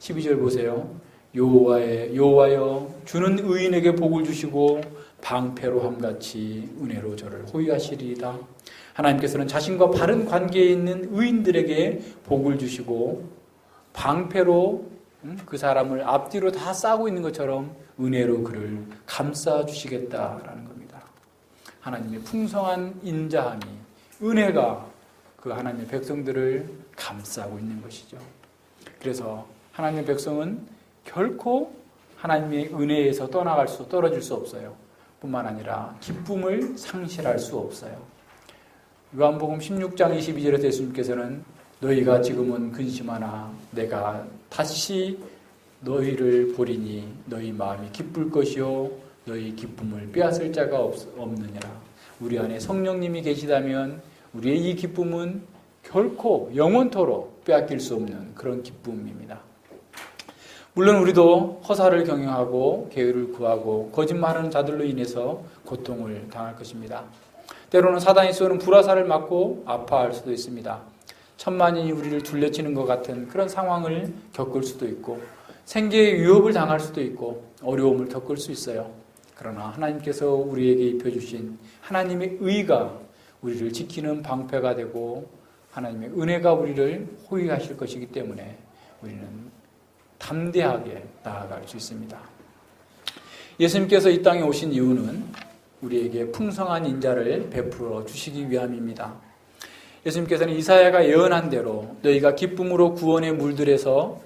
S1: 12절 보세요. 여호와여 주는 의인에게 복을 주시고 방패로 함같이 은혜로 저를 호위하시리이다. 하나님께서는 자신과 바른 관계에 있는 의인들에게 복을 주시고 방패로 그 사람을 앞뒤로 다 싸고 있는 것처럼 은혜로 그를 감싸 주시겠다라는 겁니다. 하나님의 풍성한 인자함이, 은혜가 그 하나님의 백성들을 감싸고 있는 것이죠. 그래서 하나님의 백성은 결코 하나님의 은혜에서 떨어질 수 없어요. 뿐만 아니라 기쁨을 상실할 수 없어요. 요한복음 16장 22절에 예수님께서는 너희가 지금은 근심하나 내가 다시 너희를 보리니 너희 마음이 기쁠 것이요 너희 기쁨을 빼앗을 자가 없느니라. 우리 안에 성령님이 계시다면 우리의 이 기쁨은 결코 영원토록 빼앗길 수 없는 그런 기쁨입니다. 물론 우리도 허사를 경영하고 계율을 구하고 거짓말하는 자들로 인해서 고통을 당할 것입니다. 때로는 사단이 쏘는 불화살을 맞고 아파할 수도 있습니다. 천만인이 우리를 둘러치는 것 같은 그런 상황을 겪을 수도 있고 생계의 위협을 당할 수도 있고 어려움을 겪을 수 있어요. 그러나 하나님께서 우리에게 입혀주신 하나님의 의가 우리를 지키는 방패가 되고 하나님의 은혜가 우리를 호위하실 것이기 때문에 우리는 담대하게 나아갈 수 있습니다. 예수님께서 이 땅에 오신 이유는 우리에게 풍성한 인자를 베풀어 주시기 위함입니다. 예수님께서는 이사야가 예언한 대로 너희가 기쁨으로 구원의 우물들에서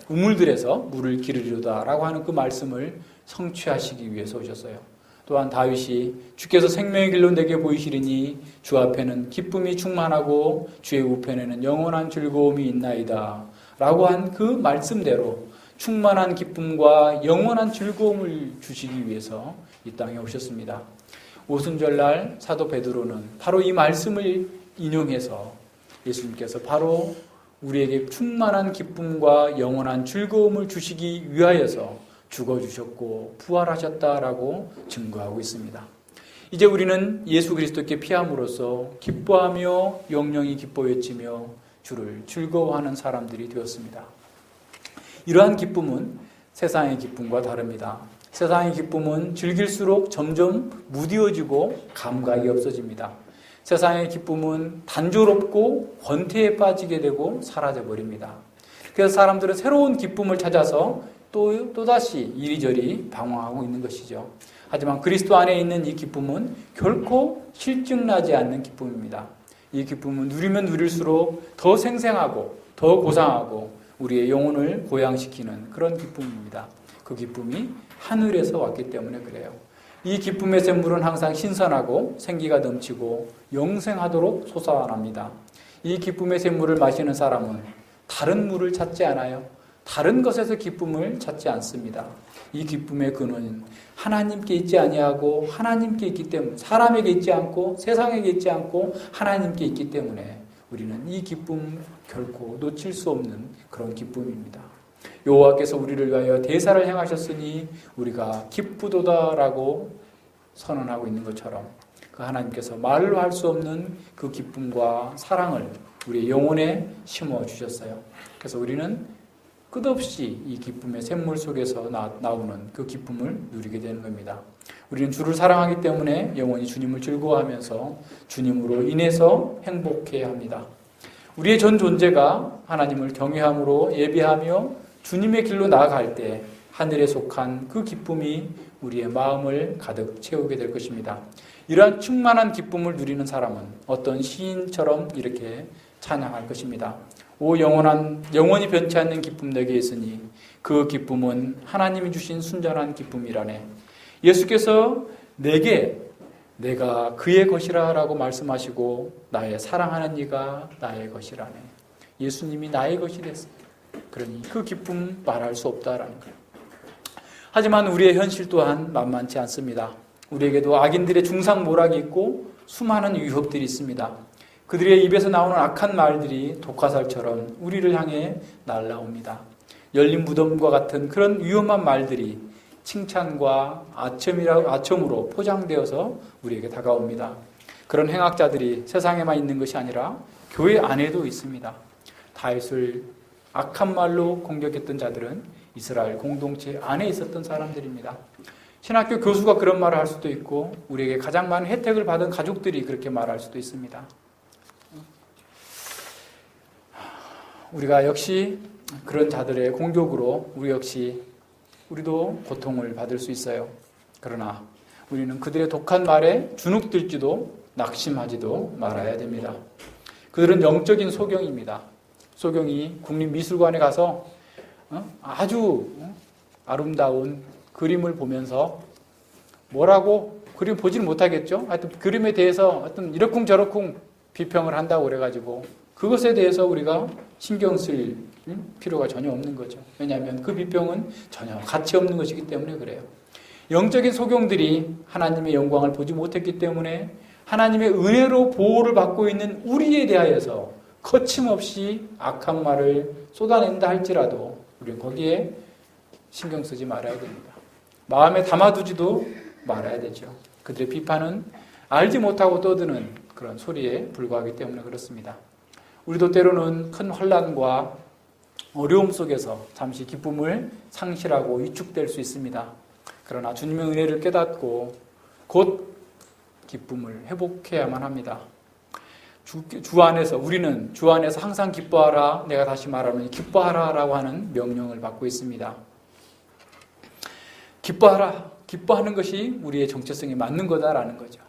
S1: 물을 기르리로다 라고 하는 그 말씀을 성취하시기 위해서 오셨어요. 또한 다윗이 주께서 생명의 길로 내게 보이시리니 주 앞에는 기쁨이 충만하고 주의 우편에는 영원한 즐거움이 있나이다 라고 한 그 말씀대로 충만한 기쁨과 영원한 즐거움을 주시기 위해서 이 땅에 오셨습니다. 오순절날 사도 베드로는 바로 이 말씀을 인용해서 예수님께서 바로 우리에게 충만한 기쁨과 영원한 즐거움을 주시기 위하여서 죽어주셨고 부활하셨다라고 증거하고 있습니다. 이제 우리는 예수 그리스도께 피함으로써 기뻐하며 영영이 기뻐 외치며 주를 즐거워하는 사람들이 되었습니다. 이러한 기쁨은 세상의 기쁨과 다릅니다. 세상의 기쁨은 즐길수록 점점 무뎌지고 감각이 없어집니다. 세상의 기쁨은 단조롭고 권태에 빠지게 되고 사라져버립니다. 그래서 사람들은 새로운 기쁨을 찾아서 또다시 이리저리 방황하고 있는 것이죠. 하지만 그리스도 안에 있는 이 기쁨은 결코 실증나지 않는 기쁨입니다. 이 기쁨은 누리면 누릴수록 더 생생하고 더 고상하고 우리의 영혼을 고양시키는 그런 기쁨입니다. 그 기쁨이 하늘에서 왔기 때문에 그래요. 이 기쁨의 샘물은 항상 신선하고 생기가 넘치고 영생하도록 솟아납니다. 이 기쁨의 샘물을 마시는 사람은 다른 물을 찾지 않아요. 다른 것에서 기쁨을 찾지 않습니다. 이 기쁨의 근원은 하나님께 있지 아니하고 하나님께 있기 때문에, 사람에게 있지 않고 세상에게 있지 않고 하나님께 있기 때문에 우리는 이 기쁨 결코 놓칠 수 없는 그런 기쁨입니다. 여호와께서 우리를 위하여 대사를 행하셨으니 우리가 기쁘도다라고 선언하고 있는 것처럼 그 하나님께서 말로 할 수 없는 그 기쁨과 사랑을 우리의 영혼에 심어 주셨어요. 그래서 우리는 끝없이 이 기쁨의 샘물 속에서 나오는 그 기쁨을 누리게 되는 겁니다. 우리는 주를 사랑하기 때문에 영원히 주님을 즐거워하면서 주님으로 인해서 행복해야 합니다. 우리의 전 존재가 하나님을 경외함으로 예배하며 주님의 길로 나아갈 때 하늘에 속한 그 기쁨이 우리의 마음을 가득 채우게 될 것입니다. 이러한 충만한 기쁨을 누리는 사람은 어떤 시인처럼 이렇게 찬양할 것입니다. 오 영원히 변치 않는 기쁨 내게 있으니 그 기쁨은 하나님이 주신 순전한 기쁨이라네. 예수께서 내가 그의 것이라 라고 말씀하시고 나의 사랑하는 이가 나의 것이라네. 예수님이 나의 것이 됐어요. 그러니 그 기쁨 말할 수 없다라는 거예요. 하지만 우리의 현실 또한 만만치 않습니다. 우리에게도 악인들의 중상모략이 있고 수많은 위협들이 있습니다. 그들의 입에서 나오는 악한 말들이 독화살처럼 우리를 향해 날아옵니다. 열린 무덤과 같은 그런 위험한 말들이 칭찬과 아첨으로 포장되어서 우리에게 다가옵니다. 그런 행악자들이 세상에만 있는 것이 아니라 교회 안에도 있습니다. 다윗을 악한 말로 공격했던 자들은 이스라엘 공동체 안에 있었던 사람들입니다. 신학교 교수가 그런 말을 할 수도 있고 우리에게 가장 많은 혜택을 받은 가족들이 그렇게 말할 수도 있습니다. 우리가 역시 그런 자들의 공격으로 우리도 고통을 받을 수 있어요. 그러나 우리는 그들의 독한 말에 주눅들지도 낙심하지도 말아야 됩니다. 그들은 영적인 소경입니다. 소경이 국립미술관에 가서 아주 아름다운 그림을 보면서 뭐라고 그림 보지는 못하겠죠. 하여튼 그림에 대해서 하여튼 이러쿵저러쿵 비평을 한다고 그래가지고 그것에 대해서 우리가 신경 쓸 필요가 전혀 없는 거죠. 왜냐하면 그 비평은 전혀 가치 없는 것이기 때문에 그래요. 영적인 소경들이 하나님의 영광을 보지 못했기 때문에 하나님의 은혜로 보호를 받고 있는 우리에 대하여서 거침없이 악한 말을 쏟아낸다 할지라도 우리는 거기에 신경 쓰지 말아야 됩니다. 마음에 담아두지도 말아야 되죠. 그들의 비판은 알지 못하고 떠드는 그런 소리에 불과하기 때문에 그렇습니다. 우리도 때로는 큰 혼란과 어려움 속에서 잠시 기쁨을 상실하고 위축될 수 있습니다. 그러나 주님의 은혜를 깨닫고 곧 기쁨을 회복해야만 합니다. 우리는 주 안에서 항상 기뻐하라, 내가 다시 말하면 기뻐하라 라고 하는 명령을 받고 있습니다. 기뻐하는 것이 우리의 정체성에 맞는 거다라는 거죠.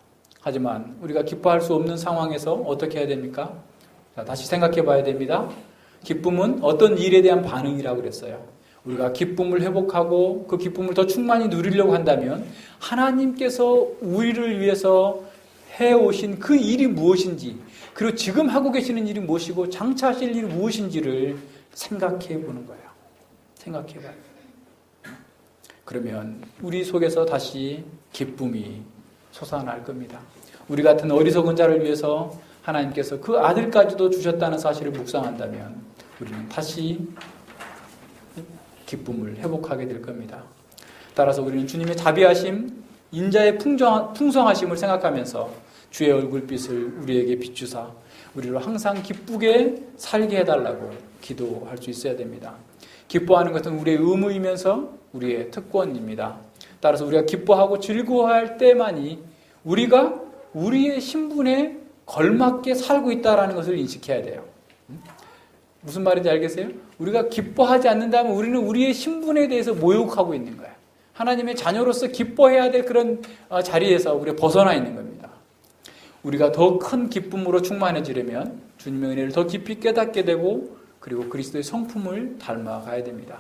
S1: 하지만 우리가 기뻐할 수 없는 상황에서 어떻게 해야 됩니까? 자, 다시 생각해 봐야 됩니다. 기쁨은 어떤 일에 대한 반응이라고 그랬어요. 우리가 기쁨을 회복하고 그 기쁨을 더 충만히 누리려고 한다면 하나님께서 우리를 위해서 해오신 그 일이 무엇인지, 그리고 지금 하고 계시는 일이 무엇이고 장차 하실 일이 무엇인지를 생각해 보는 거예요. 생각해 봐요. 그러면 우리 속에서 다시 기쁨이 솟아날 겁니다. 우리 같은 어리석은 자를 위해서 하나님께서 그 아들까지도 주셨다는 사실을 묵상한다면 우리는 다시 기쁨을 회복하게 될 겁니다. 따라서 우리는 주님의 자비하심, 인자의 풍성하심을 생각하면서 주의 얼굴빛을 우리에게 비추사 우리를 항상 기쁘게 살게 해달라고 기도할 수 있어야 됩니다. 기뻐하는 것은 우리의 의무이면서 우리의 특권입니다. 따라서 우리가 기뻐하고 즐거워할 때만이 우리가 우리의 신분에 걸맞게 살고 있다는 것을 인식해야 돼요. 무슨 말인지 알겠어요? 우리가 기뻐하지 않는다면 우리는 우리의 신분에 대해서 모욕하고 있는 거예요. 하나님의 자녀로서 기뻐해야 될 그런 자리에서 우리가 벗어나 있는 겁니다. 우리가 더 큰 기쁨으로 충만해지려면 주님의 은혜를 더 깊이 깨닫게 되고 그리고 그리스도의 성품을 닮아가야 됩니다.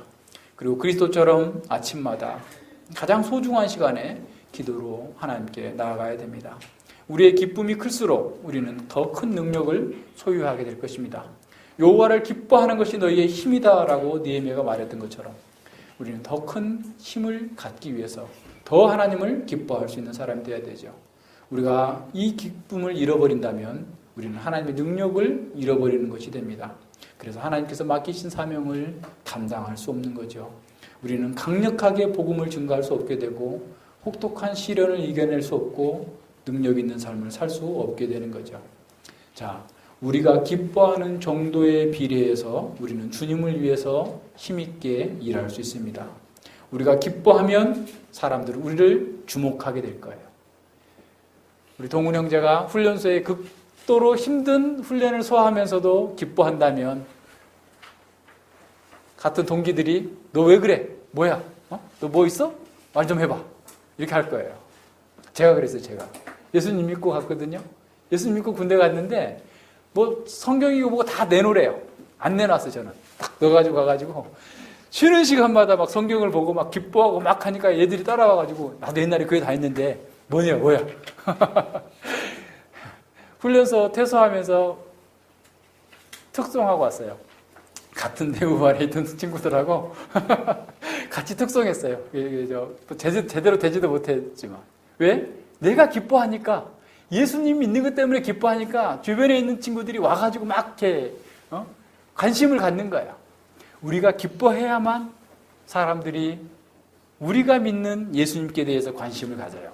S1: 그리고 그리스도처럼 아침마다 가장 소중한 시간에 기도로 하나님께 나아가야 됩니다. 우리의 기쁨이 클수록 우리는 더 큰 능력을 소유하게 될 것입니다. 여호와를 기뻐하는 것이 너희의 힘이다라고 느헤미야가 말했던 것처럼 우리는 더 큰 힘을 갖기 위해서 더 하나님을 기뻐할 수 있는 사람이 되어야 되죠. 우리가 이 기쁨을 잃어버린다면 우리는 하나님의 능력을 잃어버리는 것이 됩니다. 그래서 하나님께서 맡기신 사명을 감당할 수 없는 거죠. 우리는 강력하게 복음을 증거할 수 없게 되고 혹독한 시련을 이겨낼 수 없고 능력 있는 삶을 살 수 없게 되는 거죠. 자, 우리가 기뻐하는 정도에 비례해서 우리는 주님을 위해서 힘있게 일할 수 있습니다. 우리가 기뻐하면 사람들은 우리를 주목하게 될 거예요. 우리 동훈 형제가 훈련소에 극도로 힘든 훈련을 소화하면서도 기뻐한다면 같은 동기들이 너 왜 그래? 뭐야? 너 뭐 있어? 말 좀 해봐. 이렇게 할 거예요. 제가 그랬어요. 제가 예수님 믿고 갔거든요. 예수님 믿고 군대 갔는데 뭐 성경이고 뭐고 다 내놓으래요. 안 내놨어요. 저는 딱 넣어가지고 가가지고 쉬는 시간마다 막 성경을 보고 막 기뻐하고 막 하니까 얘들이 따라와가지고 나도 옛날에 그게 다 했는데 뭐냐. 훈련소 퇴소하면서 특송하고 왔어요. 같은 대우반에 있던 친구들하고 같이 특송했어요. 제대로 되지도 못했지만. 왜? 내가 기뻐하니까, 예수님 믿는 것 때문에 기뻐하니까 주변에 있는 친구들이 와가지고 막 이렇게 관심을 갖는 거예요. 우리가 기뻐해야만 사람들이 우리가 믿는 예수님께 대해서 관심을 가져요.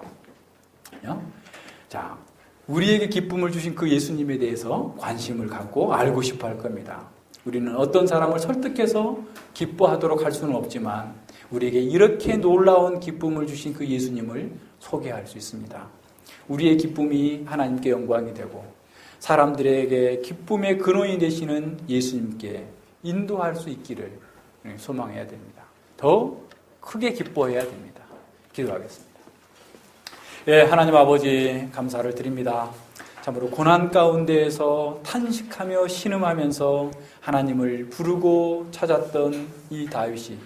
S1: 자, 우리에게 기쁨을 주신 그 예수님에 대해서 관심을 갖고 알고 싶어 할 겁니다. 우리는 어떤 사람을 설득해서 기뻐하도록 할 수는 없지만 우리에게 이렇게 놀라운 기쁨을 주신 그 예수님을 소개할 수 있습니다. 우리의 기쁨이 하나님께 영광이 되고 사람들에게 기쁨의 근원이 되시는 예수님께 인도할 수 있기를 소망해야 됩니다. 더 크게 기뻐해야 됩니다. 기도하겠습니다. 예, 하나님 아버지 감사를 드립니다. 참으로 고난 가운데에서 탄식하며 신음하면서 하나님을 부르고 찾았던 이 다윗이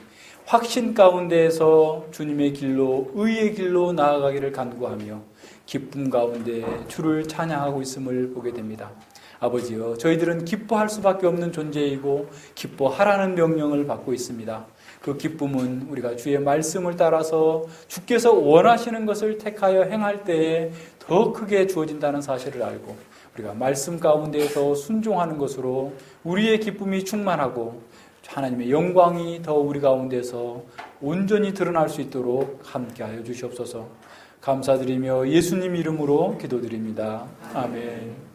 S1: 확신 가운데에서 주님의 길로 의의 길로 나아가기를 간구하며 기쁨 가운데 주를 찬양하고 있음을 보게 됩니다. 아버지여, 저희들은 기뻐할 수밖에 없는 존재이고 기뻐하라는 명령을 받고 있습니다. 그 기쁨은 우리가 주의 말씀을 따라서 주께서 원하시는 것을 택하여 행할 때에 더 크게 주어진다는 사실을 알고 우리가 말씀 가운데에서 순종하는 것으로 우리의 기쁨이 충만하고 하나님의 영광이 더 우리 가운데서 온전히 드러날 수 있도록 함께하여 주시옵소서. 감사드리며 예수님 이름으로 기도드립니다. 아멘.